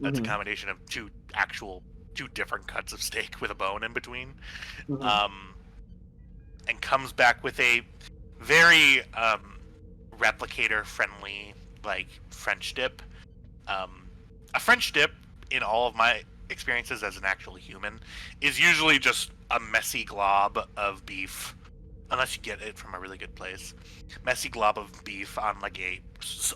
Speaker 3: That's a combination of two actual two different cuts of steak with a bone in between,
Speaker 2: Mhm.
Speaker 3: and comes back with a very replicator-friendly, like, French dip. A French dip, in all of my experiences as an actual human, is usually just a messy glob of beef, unless you get it from a really good place. Messy glob of beef on like a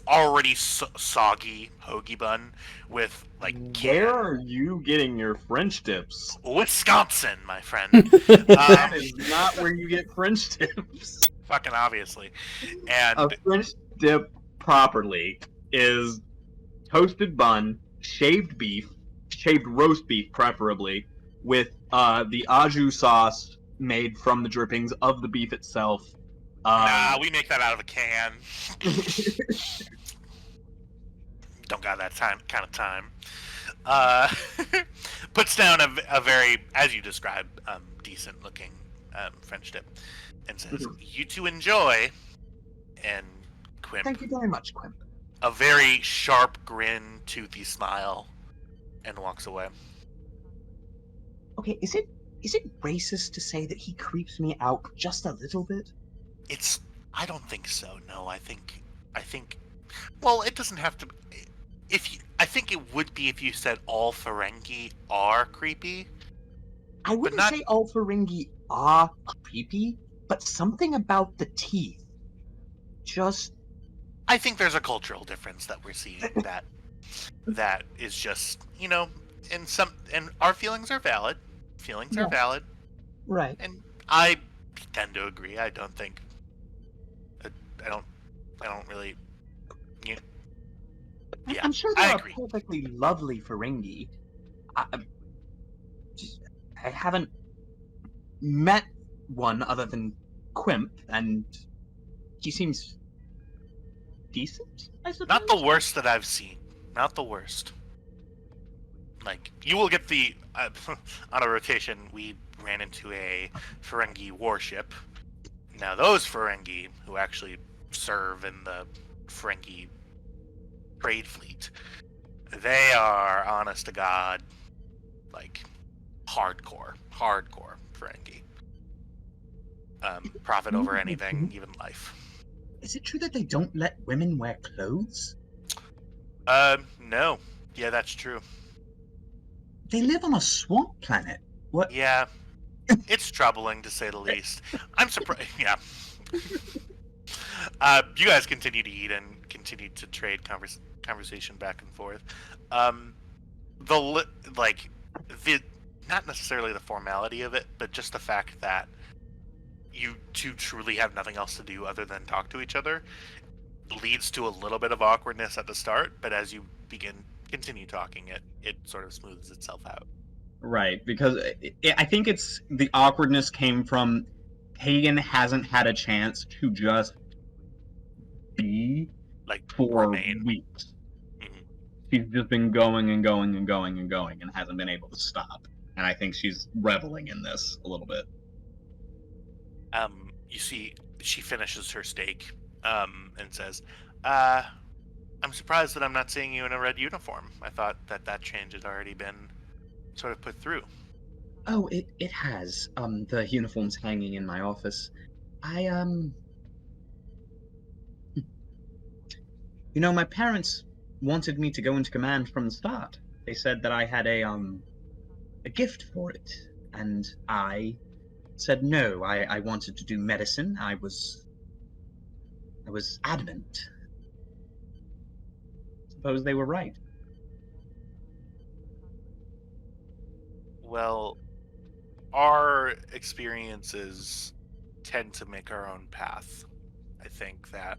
Speaker 3: already soggy hoagie bun with like
Speaker 2: Where
Speaker 3: canned
Speaker 2: are you getting your French dips?
Speaker 3: Wisconsin, my friend.
Speaker 2: That is not where you get French dips.
Speaker 3: Fucking obviously.
Speaker 2: A
Speaker 3: And
Speaker 2: French dip properly is toasted bun, shaved roast beef preferably, with the au jus sauce made from the drippings of the beef itself.
Speaker 3: nah, we make that out of a can. Don't got that kind of time. Uh, puts down a very, as you described, decent looking French dip, and says, "You two enjoy." And Quimp,
Speaker 5: Thank you very much, Quimp.
Speaker 3: a very sharp grin, toothy smile, and walks away.
Speaker 5: Okay, is it racist to say that he creeps me out just a little bit?
Speaker 3: I don't think so. No, I think. Well, it doesn't have to. I think it would be if you said all Ferengi are creepy.
Speaker 5: I wouldn't
Speaker 3: not-
Speaker 5: say all Ferengi are creepy, but something about the teeth just...
Speaker 3: I think there's a cultural difference that we're seeing that is just, and our feelings are valid. Feelings are
Speaker 5: Yeah.
Speaker 3: valid,
Speaker 5: Right.
Speaker 3: and I tend to agree. I don't think. I don't really. Yeah. Yeah,
Speaker 5: I'm sure
Speaker 3: I
Speaker 5: there are
Speaker 3: agree.
Speaker 5: perfectly lovely Ferengi. I haven't met one other than Quimp, and he seems decent, I suppose?
Speaker 3: Not the worst that I've seen. Not the worst. Like, you will get the... on a rotation, we ran into a Ferengi warship. Now, those Ferengi, who actually serve in the Ferengi trade fleet, they are, honest to God, like, hardcore Ferengi. Profit over anything, even life.
Speaker 5: Is it true that they don't let women wear clothes?
Speaker 3: No. Yeah, that's true.
Speaker 5: They live on a swamp planet. What?
Speaker 3: Yeah. It's troubling, to say the least. I'm surprised. Yeah. You guys continue to eat and continue to trade conversation back and forth. Not necessarily the formality of it, but just the fact that you two truly have nothing else to do other than talk to each other leads to a little bit of awkwardness at the start, but as you continue talking, it sort of smooths itself out.
Speaker 2: Right, because I think it's the awkwardness came from Hagen hasn't had a chance to just be
Speaker 3: Like,
Speaker 2: for
Speaker 3: remain.
Speaker 2: weeks.
Speaker 3: Mhm.
Speaker 2: She's just been going and going and going and going and hasn't been able to stop. And I think she's reveling in this a little bit.
Speaker 3: You see, she finishes her steak, and says, I'm surprised that I'm not seeing you in a red uniform. I thought that change had already been sort of put through.
Speaker 5: Oh, it has. The uniform's hanging in my office. You know, my parents wanted me to go into command from the start. They said that I had a gift for it, and I said no. I wanted to do medicine. I was adamant. Suppose they were right.
Speaker 3: Well, our experiences tend to make our own path. I think that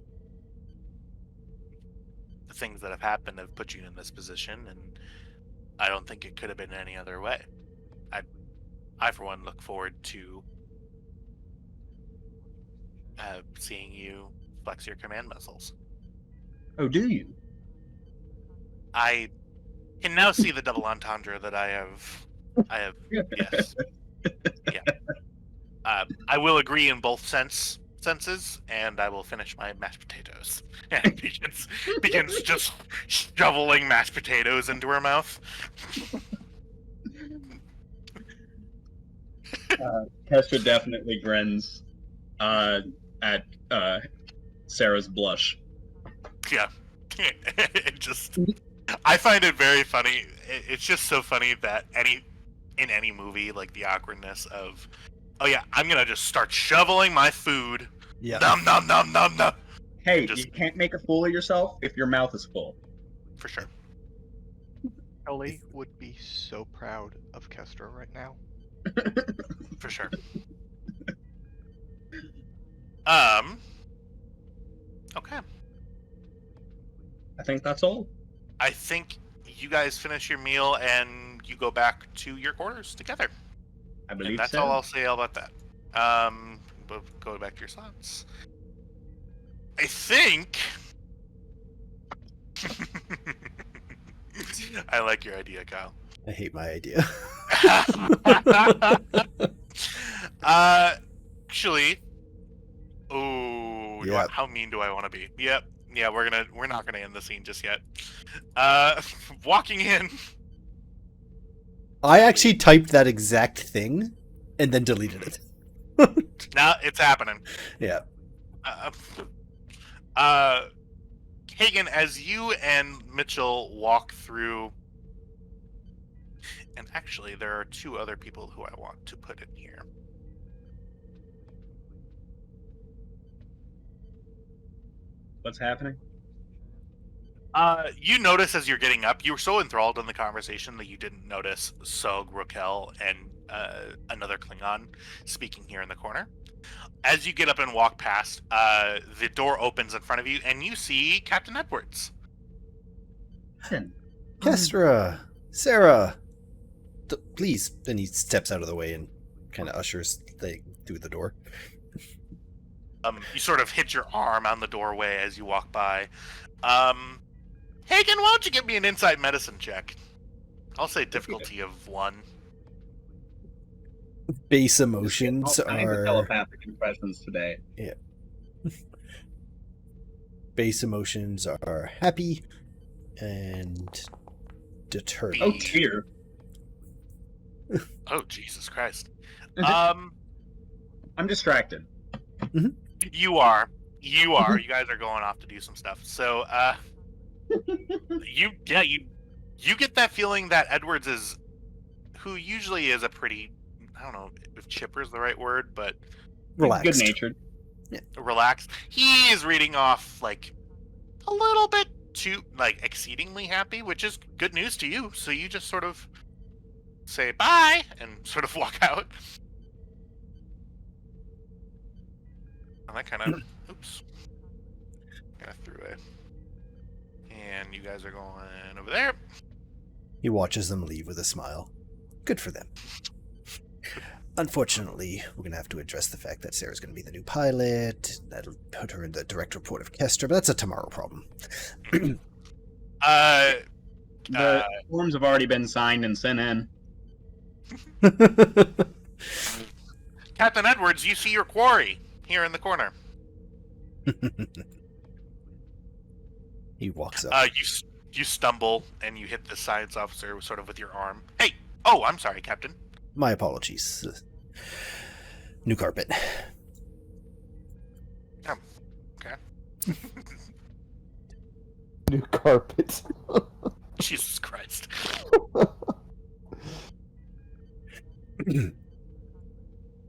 Speaker 3: the things that have happened have put you in this position, and I don't think it could have been any other way. I for one, look forward to seeing you flex your command muscles.
Speaker 5: Oh, do you?
Speaker 3: I can now see the double entendre that I have. Yes. Yeah. I will agree in both senses, and I will finish my mashed potatoes. And begins just shoveling mashed potatoes into her mouth.
Speaker 2: Kestra definitely grins at Sarah's blush.
Speaker 3: Yeah. It just, I find it very funny. It's just so funny that in any movie, like the awkwardness of, oh yeah, I'm gonna just start shoveling my food.
Speaker 1: Yeah.
Speaker 3: Nom nom nom nom nom.
Speaker 2: Hey,
Speaker 3: Just-
Speaker 2: you can't make a fool of yourself if your mouth is full.
Speaker 3: For sure.
Speaker 4: Ellie would be so proud of Kestra right now.
Speaker 3: For sure. Okay.
Speaker 2: I think that's all.
Speaker 3: I think you guys finish your meal and you go back to your quarters together.
Speaker 2: I
Speaker 3: And
Speaker 2: believe
Speaker 3: that's
Speaker 2: so.
Speaker 3: all I'll say about that. But go back to your slots. I think. I like your idea, Kyle.
Speaker 1: I hate my idea.
Speaker 3: Actually, oh,
Speaker 1: Yep.
Speaker 3: how mean do I want to be? Yep, yeah, we're not gonna end the scene just yet. Walking in.
Speaker 1: I actually typed that exact thing and then deleted it.
Speaker 3: Now it's happening.
Speaker 1: Yeah.
Speaker 3: Hagen, as you and Mitchell walk through, and actually there are two other people who I want to put in here.
Speaker 2: What's happening?
Speaker 3: You notice as you're getting up, you were so enthralled in the conversation that you didn't notice Sog, Raquel, and another Klingon speaking here in the corner. As you get up and walk past, the door opens in front of you, and you see Captain Edwards.
Speaker 1: Kestra, Sarah, please. Then he steps out of the way and kind of ushers through the door.
Speaker 3: You sort of hit your arm on the doorway as you walk by. Hagen, why don't you give me an insight medicine check? I'll say difficulty of 1.
Speaker 1: Base emotions
Speaker 2: All kinds of
Speaker 1: are
Speaker 2: telepathic impressions today.
Speaker 1: base emotions are happy and determined.
Speaker 2: Oh dear.
Speaker 3: Oh, Jesus Christ.
Speaker 2: I'm distracted.
Speaker 3: You are. You guys are going off to do some stuff. So, you get that feeling that Edwards is, who usually is a pretty, I don't know if chipper is the right word, but
Speaker 1: Relaxed.
Speaker 2: Good natured.
Speaker 3: relaxed. He is reading off like a little bit too, like, exceedingly happy, which is good news to you. So you just sort of say bye and sort of walk out. And that kind of, oops, kind of threw it. And you guys are going over there.
Speaker 1: He watches them leave with a smile. Good for them. Unfortunately, we're going to have to address the fact that Sarah's going to be the new pilot. That'll put her in the direct report of Kestra, but that's a tomorrow problem.
Speaker 2: The forms have already been signed and sent in.
Speaker 3: Captain Edwards, you see your quarry here in the corner.
Speaker 1: He walks up.
Speaker 3: You stumble and you hit the science officer sort of with your arm. Hey! Oh, I'm sorry, Captain.
Speaker 1: My apologies. New carpet.
Speaker 3: Okay.
Speaker 6: New carpet.
Speaker 3: Jesus Christ.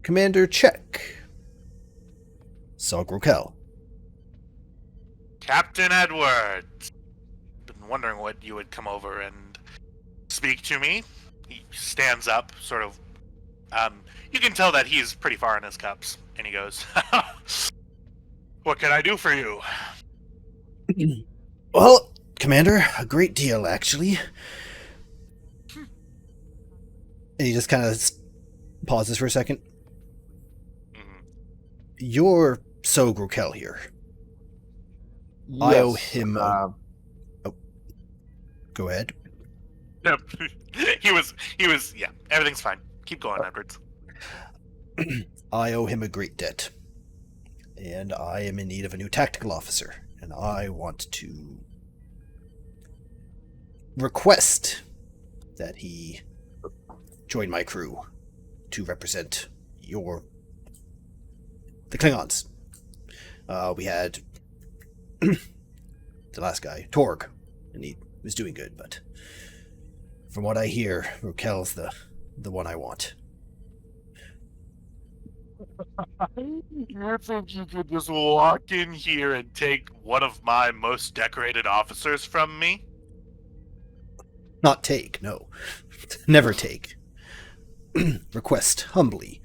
Speaker 1: Commander, check. Sog Rokel.
Speaker 3: Captain Edwards. Been wondering what you would come over and speak to me. He stands up, sort of. You can tell that he's pretty far in his cups, and he goes, "What can I do for you?"
Speaker 1: Well, Commander, a great deal, actually. And he just kind of pauses for a second. You're Sog Rokel here. I owe him a... Go ahead.
Speaker 3: No, he was, yeah, everything's fine. Keep going, Edwards.
Speaker 1: I owe him a great debt. And I am in need of a new tactical officer. And I want to request that he join my crew to represent the Klingons. We had the last guy, Torg, and he was doing good, but from what I hear, Raquel's the one I want.
Speaker 3: You think you could just walk in here and take one of my most decorated officers from me?
Speaker 1: Not take, no. Never take. Request humbly.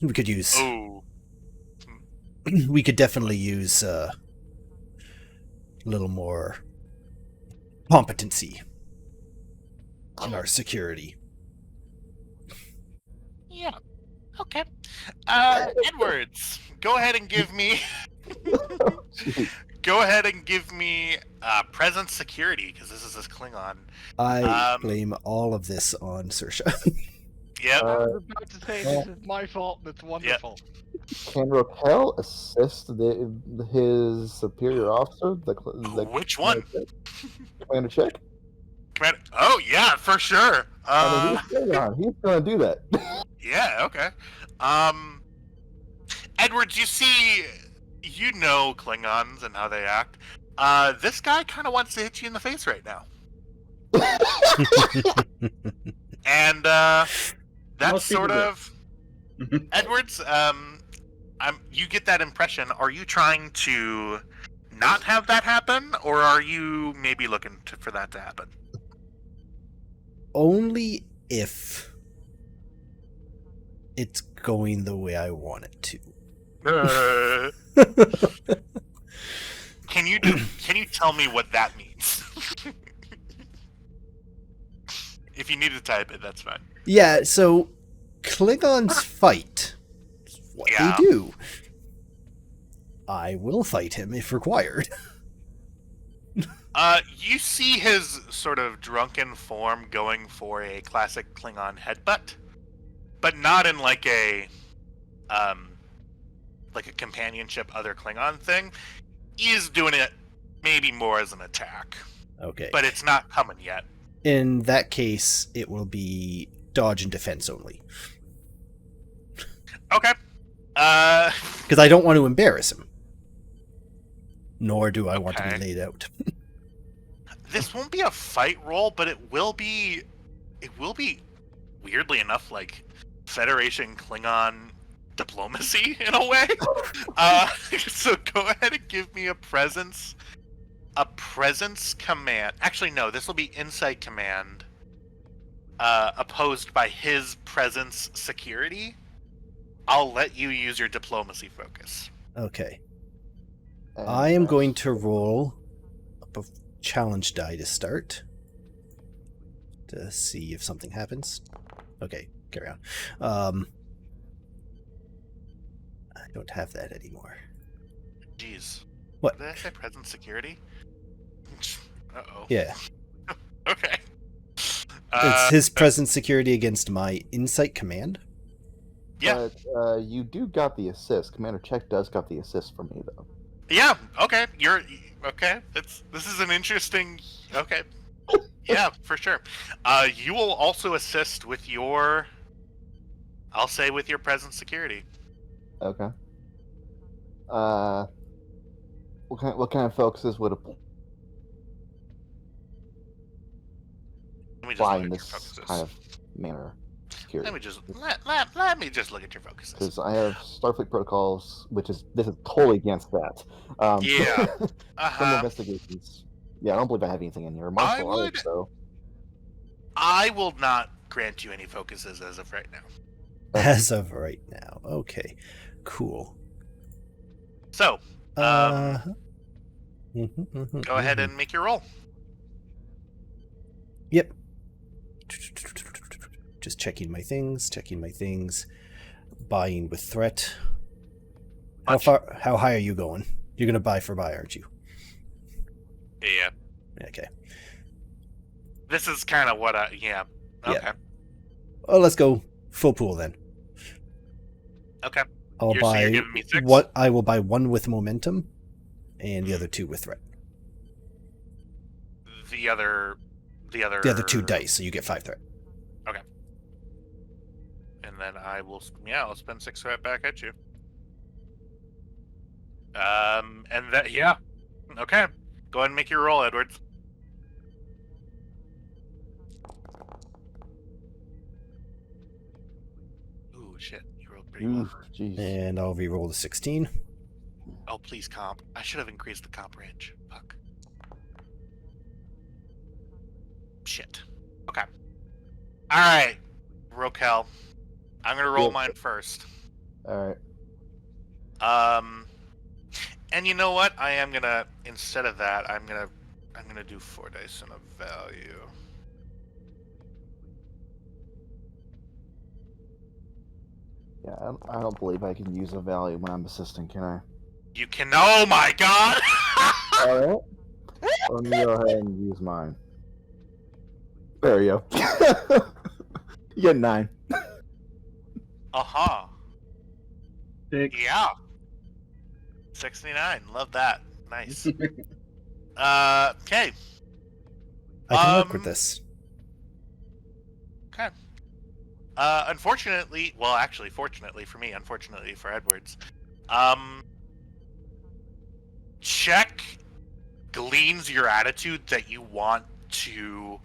Speaker 1: We could use.
Speaker 3: Oh.
Speaker 1: We could definitely use a little more competency in our security.
Speaker 3: Yeah. Okay. Edwards, go ahead and give me. Go ahead and give me presence security, because this is this Klingon.
Speaker 1: I blame all of this on Saoirse.
Speaker 3: Yep.
Speaker 4: I was about to say this is my fault. That's wonderful.
Speaker 6: Can Raquel assist his superior officer?
Speaker 3: Which one?
Speaker 6: Commander Check?
Speaker 3: Oh yeah, for sure.
Speaker 6: He's gonna do that.
Speaker 3: Yeah. Okay. Edwards, you know Klingons and how they act. This guy kind of wants to hit you in the face right now, and that's sort of Edwards. You get that impression. Are you trying to not have that happen, or are you maybe looking for that to happen?
Speaker 1: Only if it's going the way I want it to. Can
Speaker 3: you tell me what that means? If you need to type it, that's fine.
Speaker 1: Yeah, so Klingons fight. It's what they do. I will fight him if required.
Speaker 3: You see his sort of drunken form going for a classic Klingon headbutt, but not in like a companionship other Klingon thing. He is doing it maybe more as an attack.
Speaker 1: Okay.
Speaker 3: But it's not coming yet.
Speaker 1: In that case, it will be dodge and defense only.
Speaker 3: Okay.
Speaker 1: Because I don't want to embarrass him. Nor do I want to be laid out.
Speaker 3: This won't be a fight roll, but it will be weirdly enough like Federation Klingon diplomacy in a way. So go ahead and give me a presence command. Actually, no, this will be insight command opposed by his presence security. I'll let you use your diplomacy focus.
Speaker 1: Okay. I am going to roll a challenge die to start to see if something happens. Okay, carry on. I don't have that anymore.
Speaker 3: Jeez.
Speaker 1: What?
Speaker 3: Did I say presence security? Uh-oh.
Speaker 1: Yeah.
Speaker 3: Okay.
Speaker 1: It's his presence security against my insight command.
Speaker 3: Yeah.
Speaker 6: But you do got the assist. Commander Check does got the assist for me, though.
Speaker 3: Yeah, okay. You're okay. This is an interesting. Okay. Yeah, for sure. You will also assist with your. I'll say with your presence security.
Speaker 6: Okay. What kind of focuses would
Speaker 3: Let me just
Speaker 6: apply
Speaker 3: look
Speaker 6: in
Speaker 3: at
Speaker 6: this
Speaker 3: your focuses.
Speaker 6: kind of manner? Security.
Speaker 3: Let me just look at your focuses.
Speaker 6: Because I have Starfleet protocols, this is totally against that.
Speaker 3: Yeah.
Speaker 6: Some investigations. Yeah, I don't believe I have anything in here. Martial arts, though.
Speaker 3: I will not grant you any focuses as of right now.
Speaker 1: As of right now. Okay. Cool.
Speaker 3: So, go
Speaker 1: go
Speaker 3: ahead and make your roll.
Speaker 1: Yep. Just checking my things. Buying with threat. How high are you going? You're gonna buy for buy, aren't you?
Speaker 3: Yeah.
Speaker 1: Okay.
Speaker 3: This is kind of what yeah. Okay.
Speaker 1: Yeah. Well, let's go full pool then.
Speaker 3: Okay.
Speaker 1: I'll
Speaker 3: So
Speaker 1: buy
Speaker 3: you're giving me 6?
Speaker 1: what I will buy one with momentum, and the other two with threat.
Speaker 3: The other
Speaker 1: The other two dice, so you get 5 threat.
Speaker 3: Okay. and then I'll spend 6 right back at you. And that, yeah. Okay. Go ahead and make your roll, Edwards. Ooh, shit. You rolled pretty well.
Speaker 6: Oof, jeez.
Speaker 1: And I'll re-roll the 16.
Speaker 3: Oh, please, comp. I should have increased the comp range. Fuck. Shit. Okay. Alright. Rokel. I'm gonna roll
Speaker 6: Yep.
Speaker 3: mine first.
Speaker 6: All right.
Speaker 3: And you know what? I am gonna, instead of that, I'm gonna do 4 dice and a value.
Speaker 6: Yeah, I don't believe I can use a value when I'm assisting, can I?
Speaker 3: You can. Oh my god!
Speaker 6: All right. Let me go ahead and use mine. There you go. You get 9.
Speaker 3: Uh-huh.
Speaker 2: 6.
Speaker 3: Yeah. 69. Love that. Nice. Okay.
Speaker 1: I can work with this.
Speaker 3: Okay. Unfortunately, well, actually, fortunately for me, unfortunately for Edwards, Check gleans your attitude that you want to,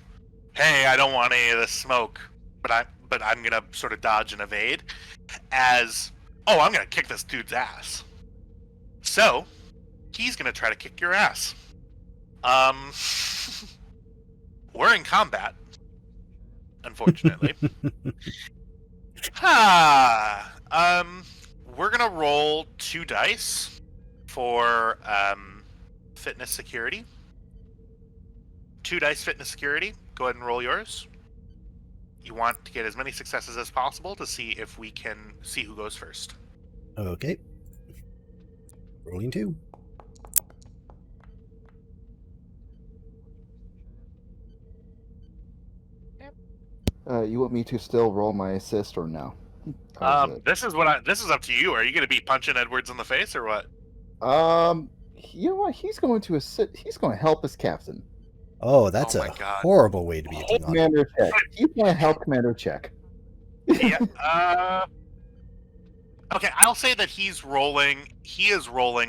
Speaker 3: hey, I don't want any of this smoke, but I'm gonna sort of dodge and evade, as, oh, I'm gonna kick this dude's ass. So, he's gonna try to kick your ass. We're in combat, unfortunately. We're gonna roll 2 dice for fitness security. 2 dice fitness security. Go ahead and roll yours. You want to get as many successes as possible to see if we can see who goes first.
Speaker 1: Okay. Rolling 2.
Speaker 6: You want me to still roll my assist or no?
Speaker 3: This is up to you. Are you going to be punching Edwards in the face or what?
Speaker 6: You know what? He's going to assist. He's going to help his captain.
Speaker 1: Oh, that's
Speaker 3: Oh
Speaker 1: a
Speaker 3: my God.
Speaker 1: horrible way to be a Klingon.
Speaker 6: Commander check. He's going to help Commander check.
Speaker 3: Yeah. Okay, I'll say that he is rolling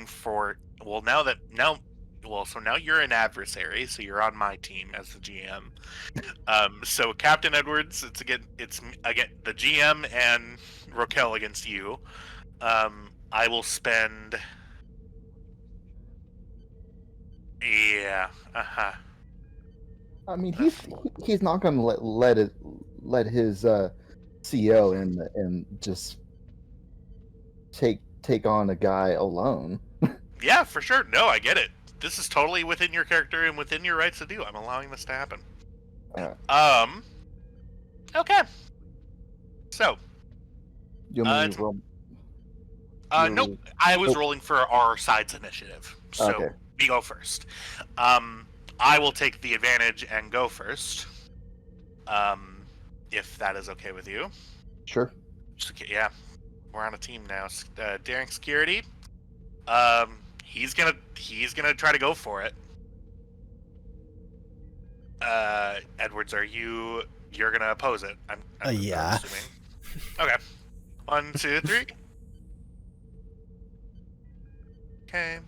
Speaker 3: for, so now you're an adversary, so you're on my team as the GM. So Captain Edwards, it's again the GM and Rokel against you. I will spend, yeah,
Speaker 6: I mean, he's not going to let his CO and just take on a guy alone.
Speaker 3: yeah, for sure. No, I get it. This is totally within your character and within your rights to do. I'm allowing this to happen. Okay. So.
Speaker 6: You want me to roll?
Speaker 3: Nope. I was rolling for our side's initiative, so
Speaker 6: Okay.
Speaker 3: we go first. I will take the advantage and go first. If that is okay with you.
Speaker 6: Sure.
Speaker 3: Yeah, we're on a team now. Daring security. He's gonna try to go for it. Edwards, you're gonna oppose it? I'm
Speaker 1: Yeah.
Speaker 3: assuming. Okay. 1, 2, 3. Okay.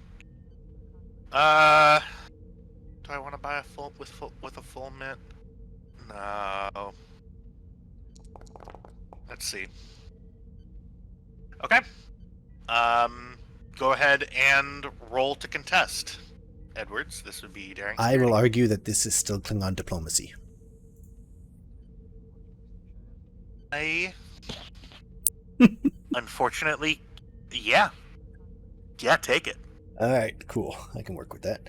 Speaker 3: Do I want to buy a full mint? No. Let's see. Okay. Go ahead and roll to contest. Edwards, this would be daring.
Speaker 1: I will argue that this is still Klingon diplomacy.
Speaker 3: Unfortunately, yeah. Yeah, take it.
Speaker 1: Alright, cool. I can work with that.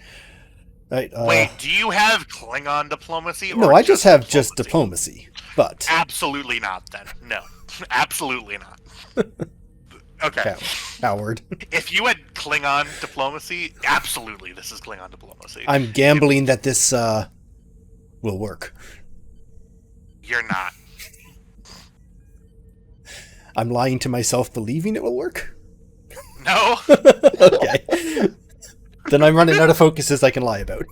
Speaker 1: Alright,
Speaker 3: Wait, do you have Klingon diplomacy?
Speaker 1: no, I just have just diplomacy, but...
Speaker 3: Absolutely not, then. No. Absolutely not. Okay.
Speaker 1: Howard.
Speaker 3: If you had Klingon diplomacy, absolutely this is Klingon diplomacy.
Speaker 1: I'm gambling that this will work.
Speaker 3: You're not.
Speaker 1: I'm lying to myself believing it will work?
Speaker 3: No?
Speaker 1: Okay. Then I'm running out of focuses I can lie about.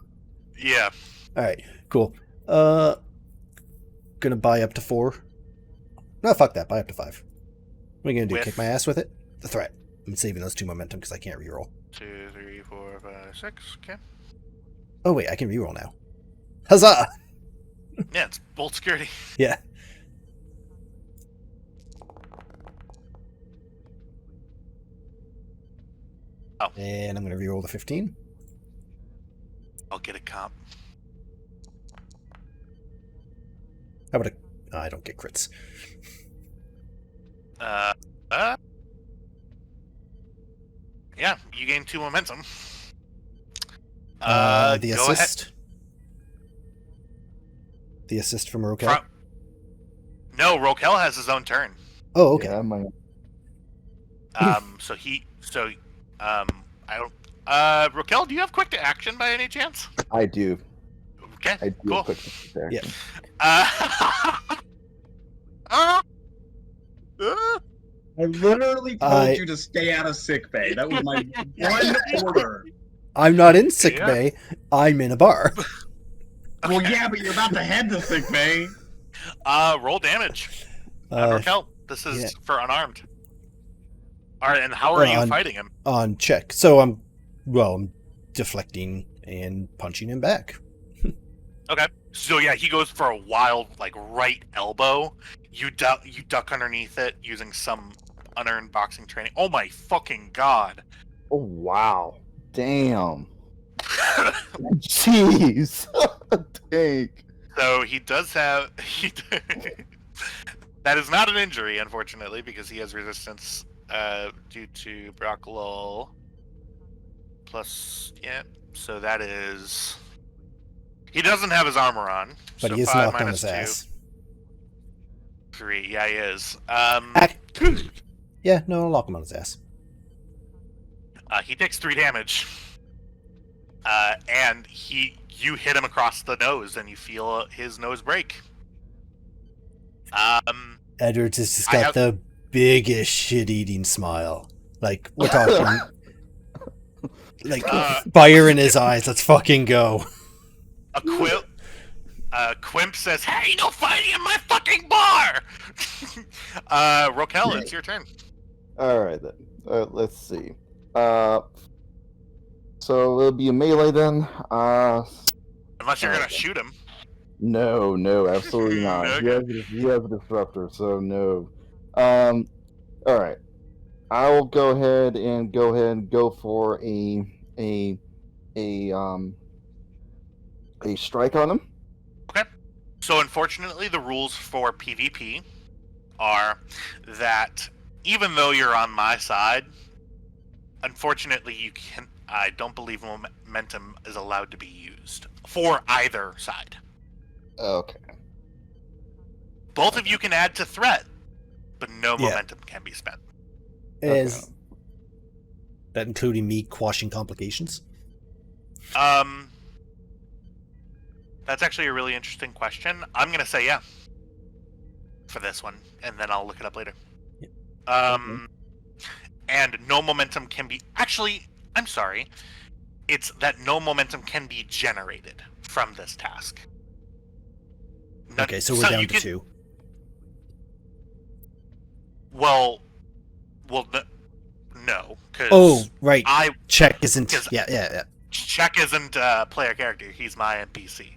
Speaker 3: Yeah.
Speaker 1: Alright, cool. Gonna buy up to 4 No, fuck that. Buy up to 5. What are you gonna do?
Speaker 3: With-
Speaker 1: Kick my ass with it? The threat. I'm saving those 2 momentum because I can't reroll.
Speaker 3: 2, 3, 4, 5, 6. Okay.
Speaker 1: Oh wait, I can reroll now. Huzzah!
Speaker 3: Yeah, it's bolt security.
Speaker 1: Yeah.
Speaker 3: Oh.
Speaker 1: And I'm gonna reroll the 15.
Speaker 3: I'll get a comp.
Speaker 1: How about I don't get crits.
Speaker 3: Yeah, you gain 2 momentum.
Speaker 1: The
Speaker 3: go
Speaker 1: assist. The assist from Rokel.
Speaker 3: ahead. No, Rokel has his own turn.
Speaker 1: Oh, okay.
Speaker 6: Yeah, my
Speaker 3: I don't. Rokel, do you have quick to action by any chance?
Speaker 6: I do.
Speaker 3: Okay,
Speaker 6: I do.
Speaker 3: cool.
Speaker 6: Quick there.
Speaker 1: Yeah.
Speaker 2: I literally told you to stay out of sickbay. That was my one order.
Speaker 1: I'm not in sick
Speaker 3: Yeah.
Speaker 1: bay. I'm in a bar.
Speaker 2: Well, yeah, but you're about to head to sickbay.
Speaker 3: Roll damage.
Speaker 1: Uh,
Speaker 3: Rokel, this is
Speaker 1: yeah.
Speaker 3: for unarmed. All right, and how are you
Speaker 1: on-
Speaker 3: fighting him?
Speaker 1: on check. So I'm deflecting and punching him back.
Speaker 3: Okay. So yeah, he goes for a wild, like, right elbow. You duck underneath it using some unearned boxing training. Oh my fucking god.
Speaker 6: Oh wow. Damn. Jeez. Dang.
Speaker 3: So he does have that is not an injury, unfortunately, because he has resistance due to Brocklol. Plus, yeah. So that is. He doesn't have his armor on.
Speaker 1: But
Speaker 3: so
Speaker 1: he is
Speaker 3: 5
Speaker 1: knocked on
Speaker 3: minus
Speaker 1: his
Speaker 3: 2,
Speaker 1: ass.
Speaker 3: 3. Yeah, he is.
Speaker 1: Yeah, no, I'll lock him on his ass.
Speaker 3: He takes 3 damage. And you hit him across the nose, and you feel his nose break.
Speaker 1: Edwards has just
Speaker 3: I
Speaker 1: got
Speaker 3: have-
Speaker 1: the biggest shit-eating smile. Like, we're talking... like, fire in his eyes. Let's fucking go.
Speaker 3: Quimp says, "Hey, no fighting in my fucking bar!" Rokel, it's your turn.
Speaker 6: All right then. Let's see. So it'll be a melee then.
Speaker 3: Unless you're gonna
Speaker 6: Okay.
Speaker 3: shoot him.
Speaker 6: No, absolutely not.
Speaker 3: Okay.
Speaker 6: He has a disruptor, so no. All right. I will go ahead and go for a strike on him.
Speaker 3: So unfortunately, the rules for PvP are that even though you're on my side, unfortunately I don't believe momentum is allowed to be used for either side.
Speaker 6: Okay.
Speaker 3: Both of you can add to threat, but no
Speaker 1: Yeah.
Speaker 3: momentum can be spent.
Speaker 1: Is that including me quashing complications?
Speaker 3: That's actually a really interesting question. I'm gonna say yeah for this one, and then I'll look it up later. And no momentum can be. Actually, I'm sorry. It's that no momentum can be generated from this task.
Speaker 1: Okay, so we're down
Speaker 3: you
Speaker 1: to
Speaker 3: can-
Speaker 1: 2.
Speaker 3: Well, no, because
Speaker 1: Oh, right.
Speaker 3: I
Speaker 1: Check isn't...
Speaker 3: Because-
Speaker 1: Yeah.
Speaker 3: Check isn't a player character. He's my NPC.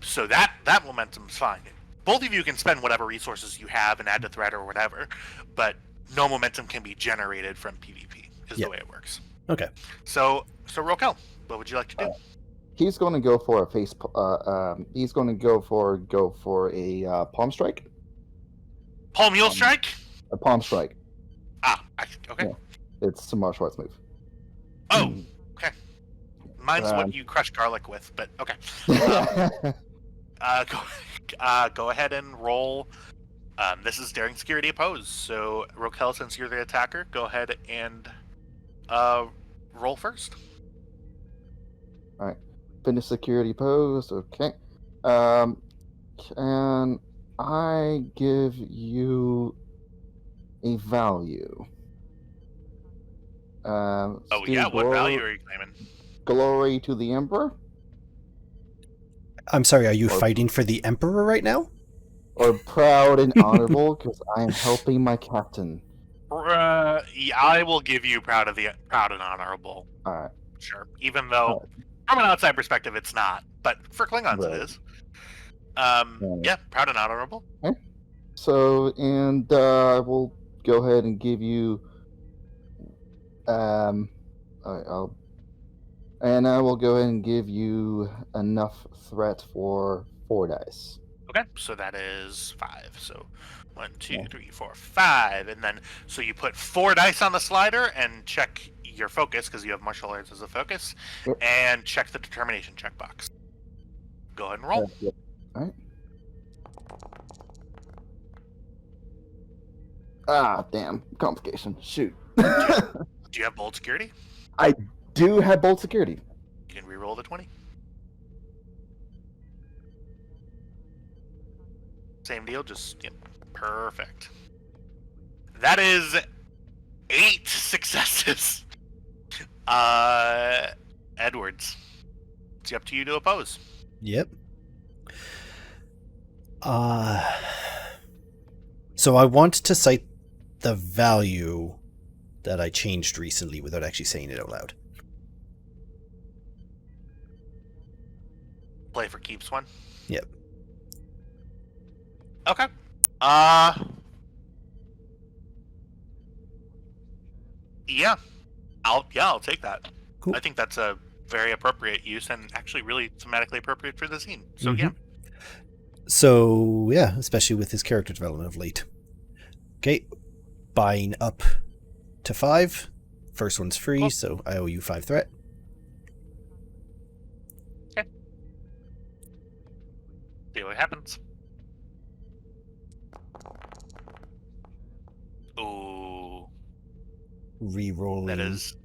Speaker 3: So that momentum's fine. Both of you can spend whatever resources you have and add to threat or whatever, but no momentum can be generated from PvP. Is
Speaker 1: Yeah.
Speaker 3: the way it works.
Speaker 1: Okay.
Speaker 3: So Rokel, what would you like to do?
Speaker 6: He's going to go for a face. He's going to go for a palm strike.
Speaker 3: Paul Mule Strike?
Speaker 6: A palm strike.
Speaker 3: Okay.
Speaker 6: Yeah. It's a martial arts move.
Speaker 3: Oh, okay. Mine's
Speaker 6: Um,
Speaker 3: what you crush garlic with, but okay. Go ahead and roll. This is daring security oppose. So Rokel, since you're the attacker, go ahead and roll first.
Speaker 6: Finish security pose. Okay. Can I give you a value?
Speaker 3: Oh
Speaker 6: Steam
Speaker 3: yeah, what
Speaker 6: glory,
Speaker 3: value are you claiming?
Speaker 6: Glory to the Emperor.
Speaker 1: I'm sorry, are you
Speaker 6: Or-
Speaker 1: fighting for the Emperor right now?
Speaker 6: or proud and honorable because I am helping my captain.
Speaker 3: Yeah, I will give you proud and honorable.
Speaker 6: All right.
Speaker 3: Sure. Even though,
Speaker 6: Alright.
Speaker 3: from an outside perspective, it's not. But for Klingons,
Speaker 6: Right.
Speaker 3: it is.
Speaker 6: Right.
Speaker 3: Yeah, proud and honorable.
Speaker 6: So, and I will go ahead and give you. Alright, I will go ahead and give you enough threat for 4 dice.
Speaker 3: Okay, so that is 5. So 1, 2,
Speaker 6: Yeah.
Speaker 3: 3, 4, 5, and then so you put 4 dice on the slider and check your focus because you have martial arts as a focus,
Speaker 6: Yep.
Speaker 3: and check the determination checkbox. Go ahead and roll.
Speaker 6: Yep. Alright. Ah, damn. Complication. Shoot.
Speaker 3: Do you have bold security?
Speaker 6: I do have bold security.
Speaker 3: You can re-roll the 20. Same deal, just perfect. That is 8 successes. Edwards, it's up to you to oppose.
Speaker 1: Yep. So I want to cite the value that I changed recently without actually saying it out loud.
Speaker 3: Play for keeps one.
Speaker 1: Yep.
Speaker 3: Okay. Yeah. I'll take that.
Speaker 1: Cool.
Speaker 3: I think that's a very appropriate use and actually really thematically appropriate for the scene. So
Speaker 1: Mhm.
Speaker 3: yeah.
Speaker 1: So yeah, especially with his character development of late. Okay, buying up to 5. First one's free,
Speaker 3: Cool.
Speaker 1: so I owe you 5 threat.
Speaker 3: See what happens. Ooh,
Speaker 1: Rerolling.
Speaker 3: that is.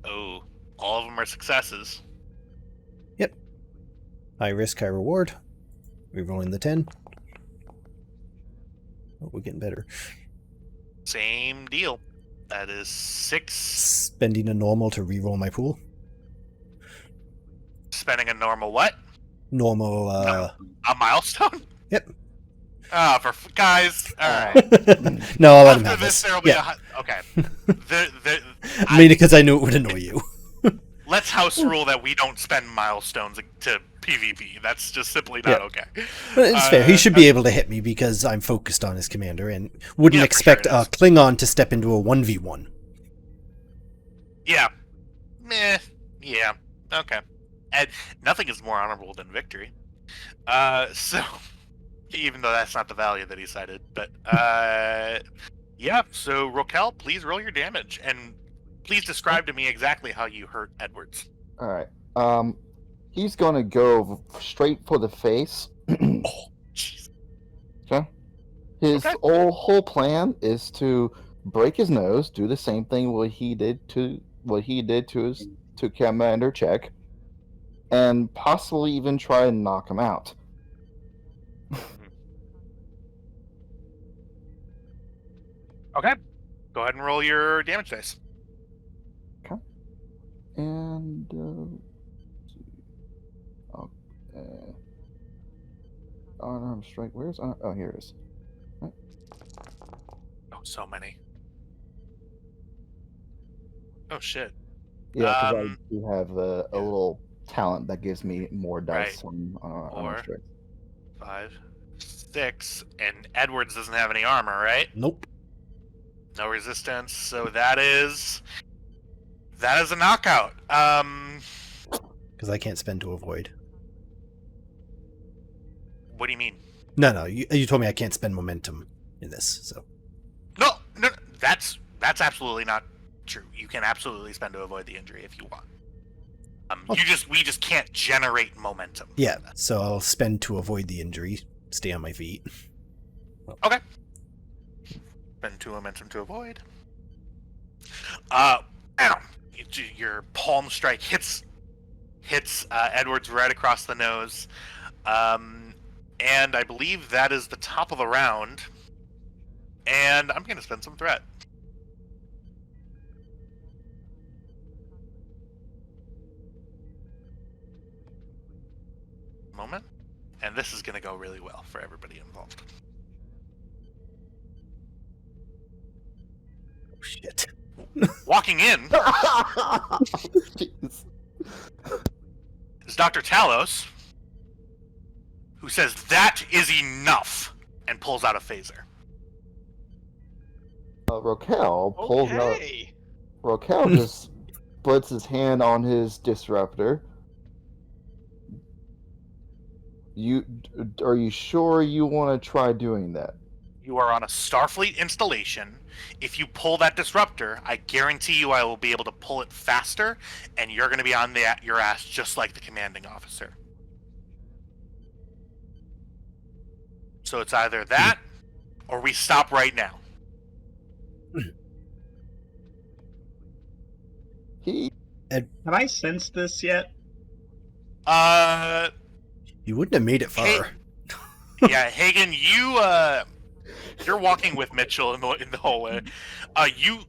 Speaker 3: Oh, all of them are successes.
Speaker 1: Yep. High risk, high reward. Rerolling the 10. Oh, we're getting better.
Speaker 3: Same deal. That is 6.
Speaker 1: Spending a normal to reroll my pool.
Speaker 3: Spending a normal what?
Speaker 1: Normal,
Speaker 3: A milestone?
Speaker 1: Yep.
Speaker 3: Ah, for guys. All right.
Speaker 1: No, I'll let him
Speaker 3: After
Speaker 1: have
Speaker 3: this,
Speaker 1: this.
Speaker 3: there'll be
Speaker 1: Yeah.
Speaker 3: okay.
Speaker 1: Mainly because I knew it would annoy you.
Speaker 3: Let's house rule that we don't spend milestones to PvP. That's just simply not okay.
Speaker 1: But it's fair. He should be able to hit me because I'm focused on his commander and wouldn't
Speaker 3: Yeah, for
Speaker 1: expect
Speaker 3: sure
Speaker 1: a
Speaker 3: it is.
Speaker 1: Klingon to step into a 1v1.
Speaker 3: Yeah. Meh. Yeah. Okay. And nothing is more honorable than victory. So even though that's not the value that he cited, but yeah. So Rokel, please roll your damage and please describe to me exactly how you hurt Edwards.
Speaker 6: Alright. He's gonna go straight for the face.
Speaker 3: Oh, jeez.
Speaker 6: Okay. His
Speaker 3: Okay.
Speaker 6: whole plan is to break his nose, do the same thing what he did to Commander Check, and possibly even try and knock him out.
Speaker 3: Okay. Go ahead and roll your damage dice.
Speaker 6: And unarmed strike. Where's oh, here it is.
Speaker 3: Oh, so many. Oh shit.
Speaker 6: Yeah, because I
Speaker 3: Um,
Speaker 6: do have a
Speaker 3: yeah.
Speaker 6: little talent that gives me more dice
Speaker 3: Right.
Speaker 6: on unarmed strike.
Speaker 3: 5, 6, and Edwards doesn't have any armor, right?
Speaker 1: Nope.
Speaker 3: No resistance, so that is a knockout.
Speaker 1: Because I can't spend to avoid.
Speaker 3: What do you mean?
Speaker 1: No, you told me I can't spend momentum in this, so.
Speaker 3: No, that's absolutely not true. You can absolutely spend to avoid the injury if you want. We just can't generate momentum.
Speaker 1: Yeah, so I'll spend to avoid the injury, stay on my feet.
Speaker 3: Okay. Spend 2 momentum to avoid. Your palm strike hits Edwards right across the nose. And I believe that is the top of the round. And I'm going to spend some threat. Moment. And this is going to go really well for everybody involved.
Speaker 1: Oh, shit.
Speaker 3: Walking in
Speaker 6: Jeez.
Speaker 3: is Dr. Talos, who says, "That is enough," and pulls out a phaser.
Speaker 6: Raquel pulls out.
Speaker 4: Okay.
Speaker 6: Raquel just puts his hand on his disruptor. Are you sure you want to try doing that?
Speaker 3: You are on a Starfleet installation. If you pull that disruptor, I guarantee you I will be able to pull it faster, and you're going to be on your ass just like the commanding officer. So it's either that, or we stop right now.
Speaker 2: Have I sensed this yet?
Speaker 1: You wouldn't have made it far.
Speaker 3: Yeah, Hagen, you're walking with Mitchell in the hallway. You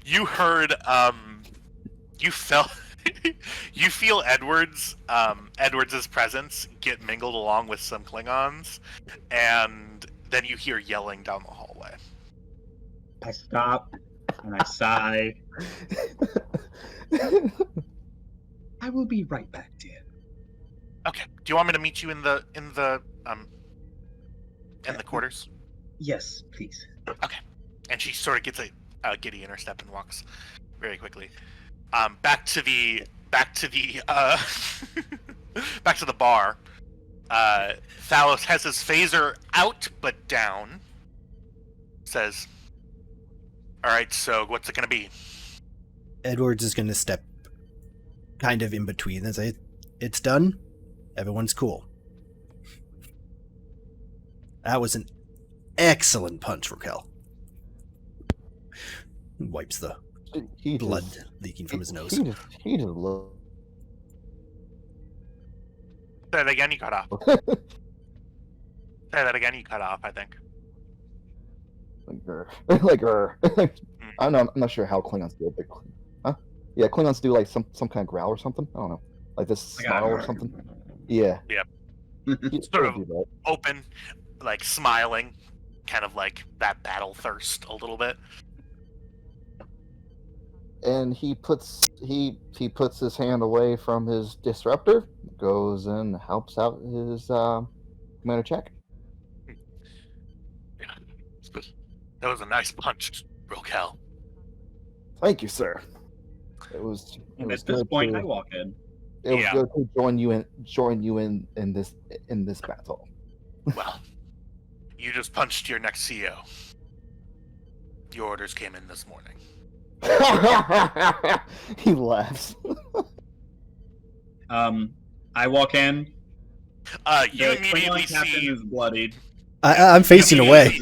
Speaker 3: you heard you felt you feel Edwards' presence get mingled along with some Klingons, and then you hear yelling down the hallway.
Speaker 2: I stop and I sigh. I will be right back, dear.
Speaker 3: Okay. Do you want me to meet you in the quarters?
Speaker 2: Yes, please.
Speaker 3: Okay. And she sort of gets a giddy in her step and walks very quickly. Back to the back to the bar. Thalos has his phaser out but down. Says, "All right, so what's it gonna be?"
Speaker 1: Edwards is going to step kind of in between and say, "It's done. Everyone's cool." That was an excellent punch, Raquel. Wipes the blood leaking from his nose.
Speaker 6: He just looked.
Speaker 3: Say that again. You cut off. Say that again. You cut off. I think.
Speaker 6: I'm not sure how Klingons do it. Huh? Yeah, Klingons do like some kind of growl or something. I don't know, like this snarl or something. Yeah.
Speaker 3: Yep.
Speaker 6: He'd
Speaker 3: Sort of
Speaker 6: do that.
Speaker 3: open, like smiling, kind of like that battle thirst a little bit.
Speaker 6: And he puts his hand away from his disruptor, goes and helps out his commander check.
Speaker 3: Yeah. That was a nice punch, Raquel.
Speaker 6: Thank you, sir. It was.
Speaker 2: And at this point, I walk in.
Speaker 6: It was good to join you in this battle.
Speaker 3: Well, you just punched your next CEO. Your orders came in this morning.
Speaker 6: He laughs.
Speaker 2: I walk in.
Speaker 3: You
Speaker 2: The
Speaker 3: immediately
Speaker 2: Klingon captain
Speaker 3: see.
Speaker 2: is bloodied.
Speaker 1: I'm facing away.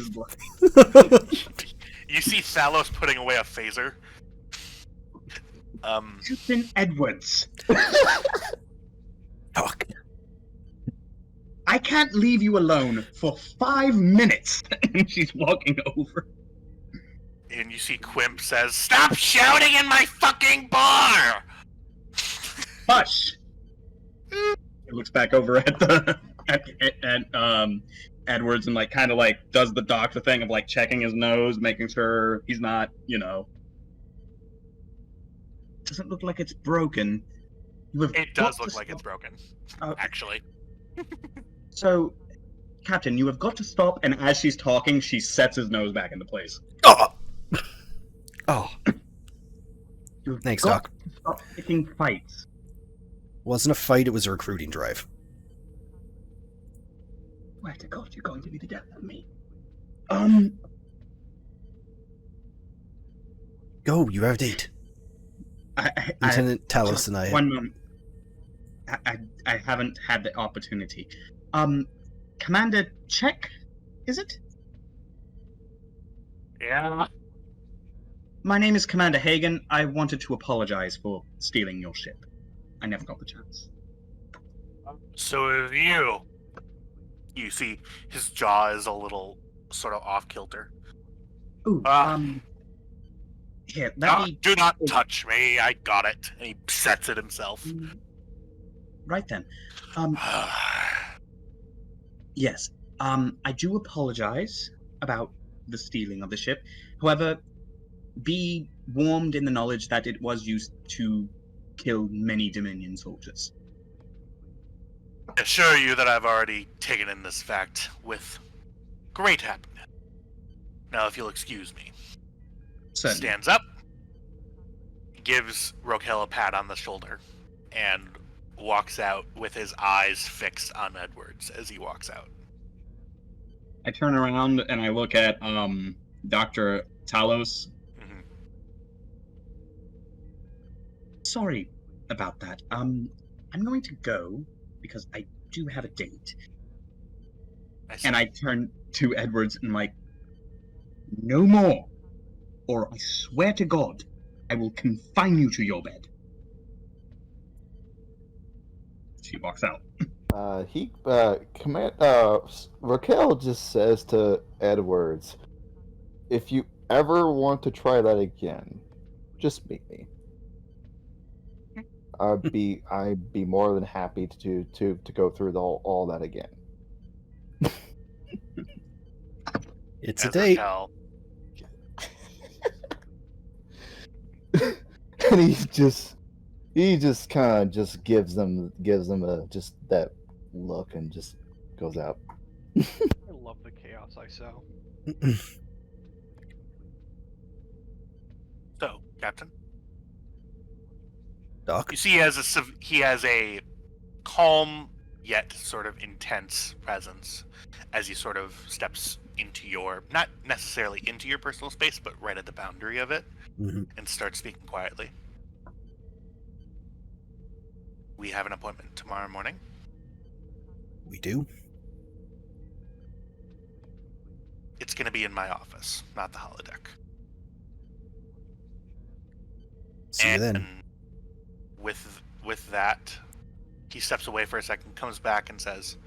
Speaker 3: You see Thalos putting away a phaser.
Speaker 2: Captain Edwards.
Speaker 1: Talk.
Speaker 2: I can't leave you alone for 5 minutes. And she's walking over.
Speaker 3: And you see Quimp says, "Stop shouting in my fucking bar!"
Speaker 2: Hush. He looks back over at the at Edwards and like kind of like does the doctor thing of like checking his nose, making sure he's not, doesn't look like it's broken.
Speaker 3: It does look like it's broken, actually.
Speaker 2: So, Captain, you have got to stop. And as she's talking, she sets his nose back into place.
Speaker 1: Oh.
Speaker 2: You've
Speaker 1: Thanks,
Speaker 2: got
Speaker 1: Doc.
Speaker 2: to stop picking fights.
Speaker 1: Wasn't a fight, it was a recruiting drive.
Speaker 2: Swear to God, you're going to be the death of me.
Speaker 1: Go, you have a date. Lieutenant Talos and I.
Speaker 2: One moment. I haven't had the opportunity. Commander Check, is it?
Speaker 3: Yeah.
Speaker 2: My name is Commander Hagen. I wanted to apologize for stealing your ship. I never got the chance.
Speaker 3: So is you. You see his jaw is a little sort of off kilter.
Speaker 2: Ooh, here,
Speaker 3: Do not touch me. I got it. And he sets it himself.
Speaker 5: Right then. Yes. I do apologize about the stealing of the ship. However, be warned in the knowledge that it was used to kill many Dominion soldiers.
Speaker 3: I assure you that I've already taken in this fact with great happiness. Now, if you'll excuse me.
Speaker 5: Certainly.
Speaker 3: Stands up, gives Rokel a pat on the shoulder, and walks out with his eyes fixed on Edwards as he walks out.
Speaker 2: I turn around and I look at Dr. Talos.
Speaker 3: Mm-hmm.
Speaker 5: Sorry about that. I'm going to go because I do have a date. And I turn to Edwards and I'm like, no more, or I swear to God, I will confine you to your bed. She walks out.
Speaker 6: Raquel just says to Edwards, if you ever want to try that again, just meet me. I'd be more than happy to go through all that again.
Speaker 1: It's a date.
Speaker 3: Raquel.
Speaker 6: And he just kind of just gives them a just that look and just goes out.
Speaker 4: I love the chaos I sow.
Speaker 3: So, Captain,
Speaker 1: Doc?
Speaker 3: you see he has a calm yet sort of intense presence as he sort of steps into your, not necessarily into your personal space, but right at the boundary of it, and starts speaking quietly. We have an appointment tomorrow morning.
Speaker 1: We do?
Speaker 3: It's going to be in my office, not the holodeck.
Speaker 1: See you then.
Speaker 3: With that, he steps away for a second, comes back and says,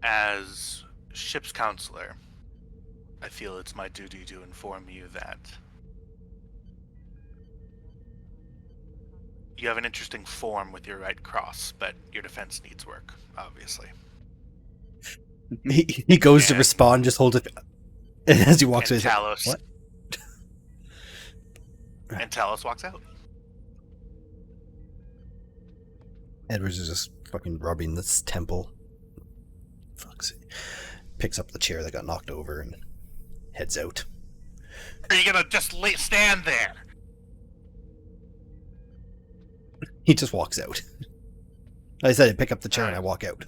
Speaker 3: as ship's counselor, I feel it's my duty to inform you that you have an interesting form with your right cross, but your defense needs work, obviously.
Speaker 1: He goes to respond, just holds it, and as he walks away, he's like,
Speaker 3: Talos,
Speaker 1: what?
Speaker 3: And Talos walks out.
Speaker 1: Edwards is just fucking rubbing this temple. Fuck's sake. Picks up the chair that got knocked over and heads out.
Speaker 3: Are you gonna just stand there?
Speaker 1: He just walks out. I said I pick up the chair and I walk out.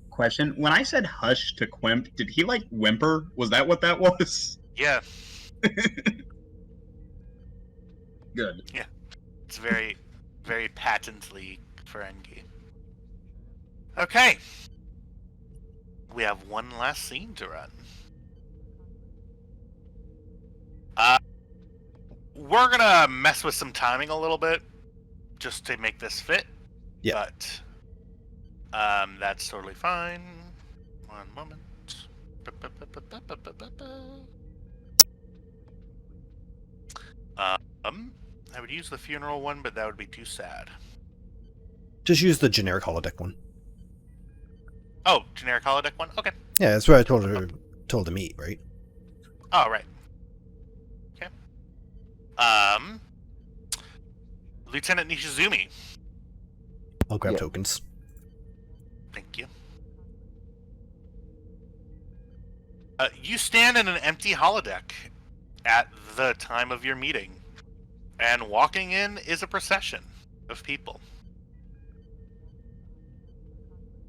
Speaker 2: Question: when I said hush to Quimp, did he like whimper? Was that what that was?
Speaker 3: Yeah.
Speaker 2: Good.
Speaker 3: Yeah. It's very, very patently Ferengi. Okay. We have one last scene to run. We're gonna mess with some timing a little bit, just to make this fit.
Speaker 1: Yeah.
Speaker 3: But, that's totally fine. One moment. I would use the funeral one, but that would be too sad.
Speaker 1: Just use the generic holodeck one.
Speaker 3: Oh, generic holodeck one? Okay.
Speaker 1: Yeah, that's what I told her to meet, right?
Speaker 3: Oh, right. Okay. Lieutenant Nishizumi.
Speaker 1: I'll grab
Speaker 6: Yeah.
Speaker 1: tokens.
Speaker 3: Thank you. You stand in an empty holodeck at the time of your meeting, and walking in is a procession of people.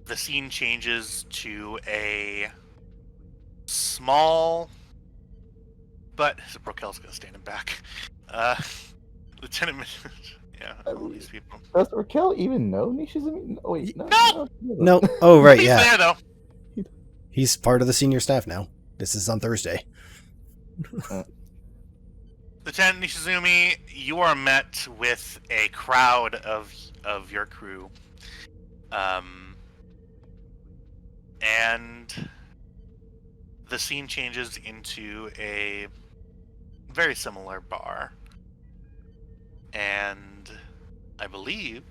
Speaker 3: The scene changes to a small, but Brokel's gonna stand him back. Lieutenant, yeah, all these people.
Speaker 6: Does Raquel even know Nishizumi? Oh, wait, no.
Speaker 1: No. Oh, right,
Speaker 3: He's
Speaker 1: yeah.
Speaker 3: there though.
Speaker 1: He's part of the senior staff now. This is on Thursday.
Speaker 3: Lieutenant Nishizumi, you are met with a crowd of your crew. And the scene changes into a very similar bar. And I believe,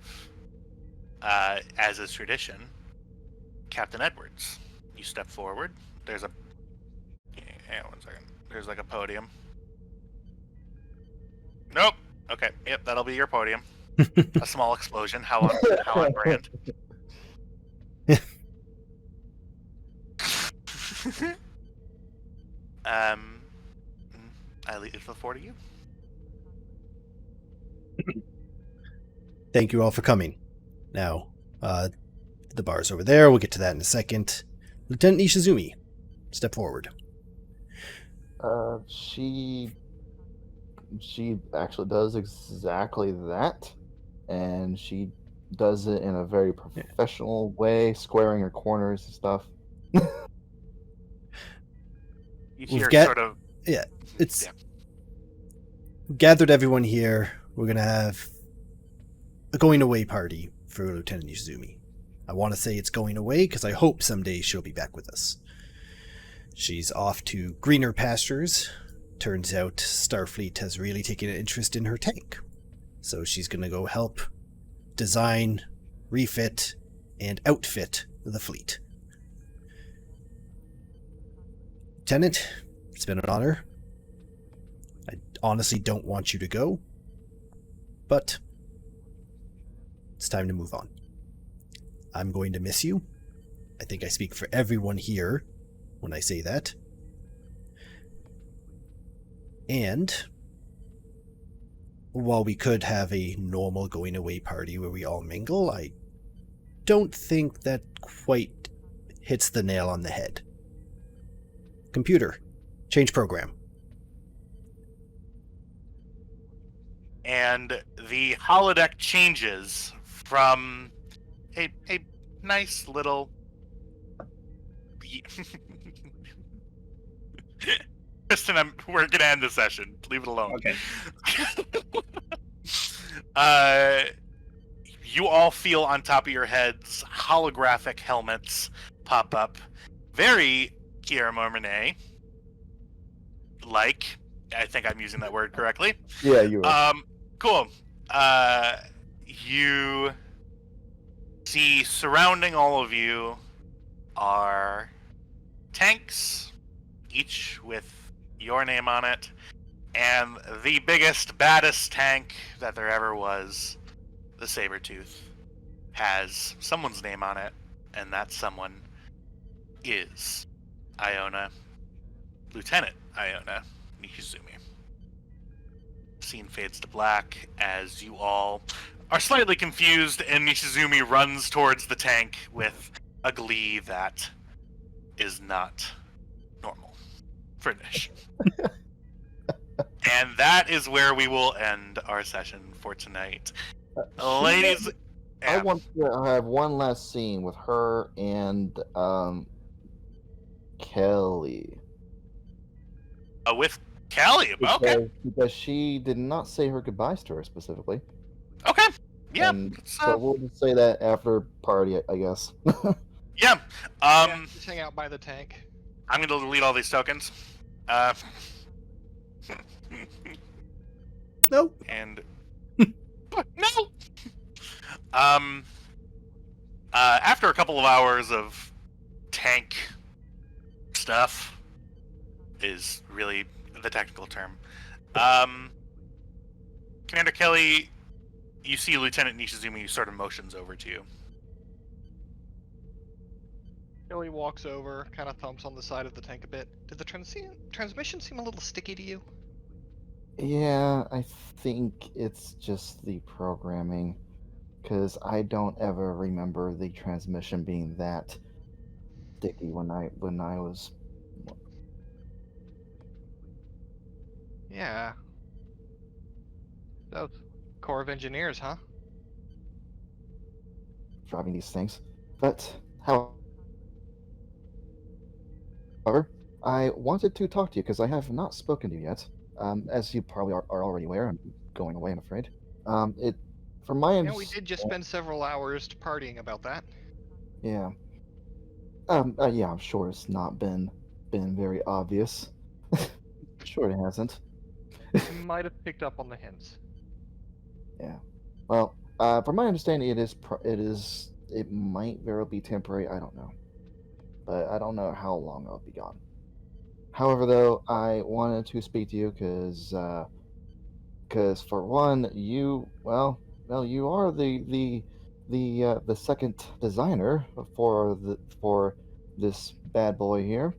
Speaker 3: as is tradition, Captain Edwards, you step forward. There's a... Hang on 1 second. There's like a podium. Nope. Okay. Yep, that'll be your podium. A small explosion. How on brand. I leave the floor to you.
Speaker 1: Thank you all for coming. Now, the bar's over there. We'll get to that in a second. Lieutenant Ishizumi, step forward.
Speaker 6: She actually does exactly that, and she does it in a very professional way, squaring her corners and stuff.
Speaker 3: You hear sort of...
Speaker 1: Yeah, it's... Gathered everyone here. We're going to have a going-away party for Lieutenant Ishizumi. I want to say it's going away because I hope someday she'll be back with us. She's off to greener pastures. Turns out Starfleet has really taken an interest in her tank. So she's going to go help design, refit, and outfit the fleet. Lieutenant, it's been an honor. I honestly don't want you to go, but it's time to move on. I'm going to miss you. I think I speak for everyone here when I say that. And while we could have a normal going away party where we all mingle, I don't think that quite hits the nail on the head. Computer, change program.
Speaker 3: And the holodeck changes from a nice little... Kristen, we're gonna end the session. Leave it alone.
Speaker 2: Okay.
Speaker 3: You all feel on top of your heads holographic helmets pop up. Very Pierre Mormonet. Like, I think I'm using that word correctly.
Speaker 6: Yeah, you are.
Speaker 3: Cool. You see surrounding all of you are tanks, each with your name on it, and the biggest, baddest tank that there ever was, the Sabretooth, has someone's name on it, and that someone is Iona, Lieutenant Iona Nishizumi. Scene fades to black as you all are slightly confused, and Nishizumi runs towards the tank with a glee that is not normal for Nish. And that is where we will end our session for tonight. Ladies...
Speaker 6: I want to have one last scene with her and Kelly.
Speaker 3: With Kelly? Okay.
Speaker 6: Because she did not say her goodbyes to her specifically.
Speaker 3: Okay. Yeah.
Speaker 6: So we'll just say that after party, I guess.
Speaker 3: Yeah.
Speaker 4: Just hang out by the tank.
Speaker 3: I'm going to delete all these tokens.
Speaker 1: No.
Speaker 3: And... no! After a couple of hours of tank stuff is really the technical term. Commander Kelly, you see Lieutenant Nishizumi sort of motions over to you.
Speaker 4: Kelly walks over, kind of thumps on the side of the tank a bit. Did the transmission seem a little sticky to you?
Speaker 6: Yeah, I think it's just the programming. Because I don't ever remember the transmission being that sticky when I was...
Speaker 4: Yeah. Those Corps of Engineers, huh?
Speaker 6: driving these things. But, however, I wanted to talk to you because I have not spoken to you yet. As you probably are already aware, I'm going away, I'm afraid. From my
Speaker 4: Yeah, we did just spend several hours partying about that.
Speaker 6: Yeah. Yeah, I'm sure it's not been very obvious. Sure it hasn't.
Speaker 4: You might have picked up on the hints.
Speaker 6: Yeah. Well, from my understanding, it might very well be temporary. I don't know, but I don't know how long I'll be gone. However, though, I wanted to speak to you because for one, you are the second designer for this bad boy here.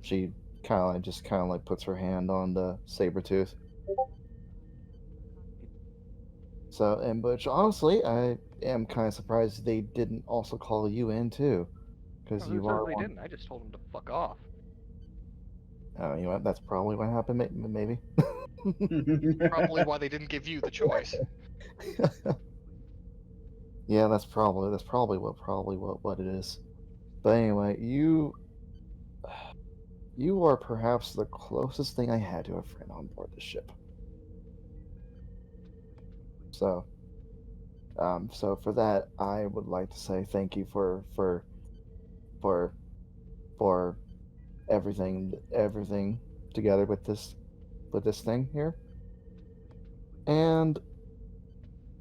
Speaker 6: She kind of like puts her hand on the saber tooth. So, and but honestly, I am kind of surprised they didn't also call you in too, because
Speaker 4: Who
Speaker 6: you
Speaker 4: says
Speaker 6: are
Speaker 4: they
Speaker 6: one.
Speaker 4: didn't? I just told them to fuck off.
Speaker 6: Oh, you know what? That's probably what happened. Maybe.
Speaker 4: Probably why they didn't give you the choice.
Speaker 6: Yeah, that's probably what it is. But anyway, you are perhaps the closest thing I had to a friend on board the ship. So, so for that, I would like to say thank you for for everything together with this thing here. And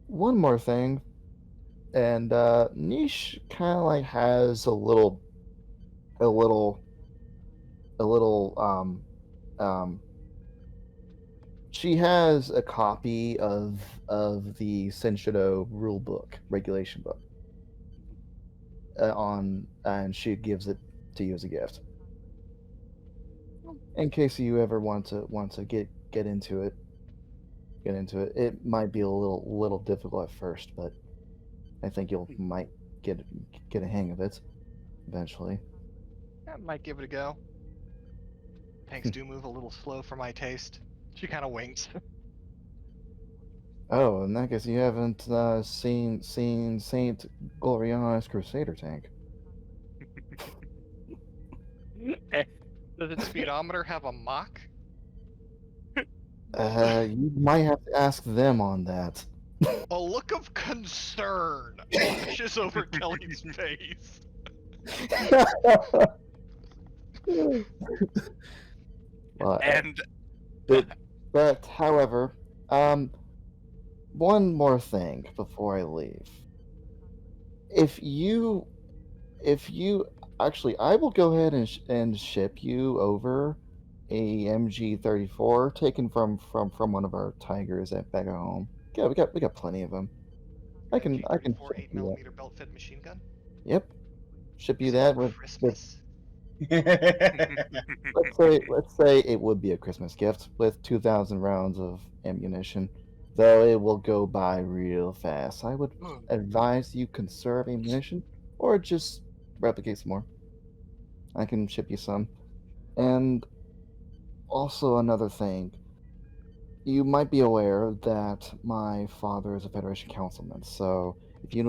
Speaker 6: one more thing, and Niche kind of like has a little a little she has a copy of the Senshido rule book, regulation book, and she gives it to you as a gift. In case you ever want to get into it, It might be a little difficult at first, but I think you'll might get a hang of it eventually.
Speaker 4: I might give it a go. Tanks do move a little slow for my taste. She kind of winks.
Speaker 6: Oh, in that case, you haven't seen Saint Gloriana's Crusader tank.
Speaker 4: Does its speedometer have a Mach?
Speaker 6: You might have to ask them on that.
Speaker 4: A look of concern flashes over Kelly's face.
Speaker 6: Well,
Speaker 3: And
Speaker 6: but however, one more thing before I leave. If you actually, I will go ahead and ship you over a MG34 taken from one of our tigers back at home. Yeah, we got plenty of them. I can
Speaker 4: G34
Speaker 6: ship you that.
Speaker 4: 8mm belt-fed machine gun.
Speaker 6: Yep, ship you
Speaker 4: Is it
Speaker 6: that with
Speaker 4: Christmas?
Speaker 6: let's say it would be a Christmas gift with 2,000 rounds of ammunition, though it will go by real fast. I would advise you conserve ammunition or just replicate some more. I can ship you some. And also another thing, you might be aware that my father is a Federation councilman, so if you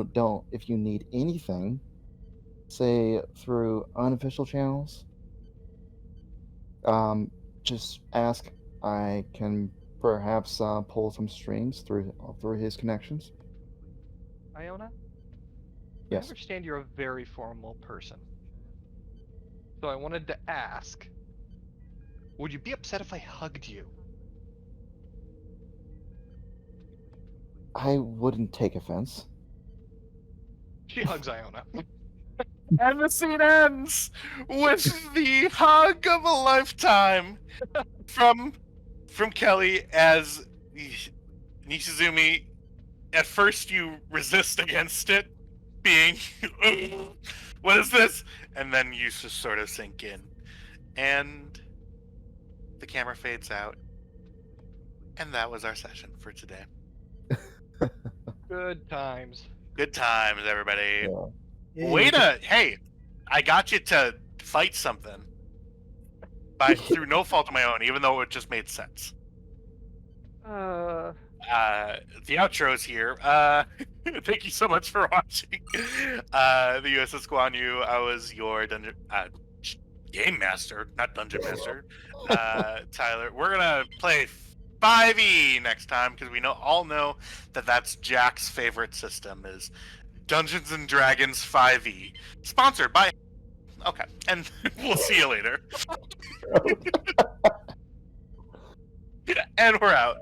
Speaker 6: need anything, say through unofficial channels, just ask. I can perhaps pull some strings through his connections.
Speaker 4: Iona? I
Speaker 6: Yes.
Speaker 4: understand you're a very formal person. So I wanted to ask, would you be upset if I hugged you?
Speaker 6: I wouldn't take offense.
Speaker 4: She hugs Iona.
Speaker 3: And the scene ends with the hug of a lifetime from Kelly as Nishizumi. At first, you resist against it, being, what is this? And then you just sort of sink in, and the camera fades out, and that was our session for today.
Speaker 4: Good times.
Speaker 3: Good times, everybody.
Speaker 6: Yeah.
Speaker 3: Hey, I got you to fight something through no fault of my own, even though it just made sense. The outro's here. Thank you so much for watching. The USS Guan Yu. I was your game master, not dungeon master. Tyler. We're gonna play 5e next time because we all know that that's Jack's favorite system is Dungeons and Dragons 5e. Sponsored by. Okay, and we'll see you later. And we're out.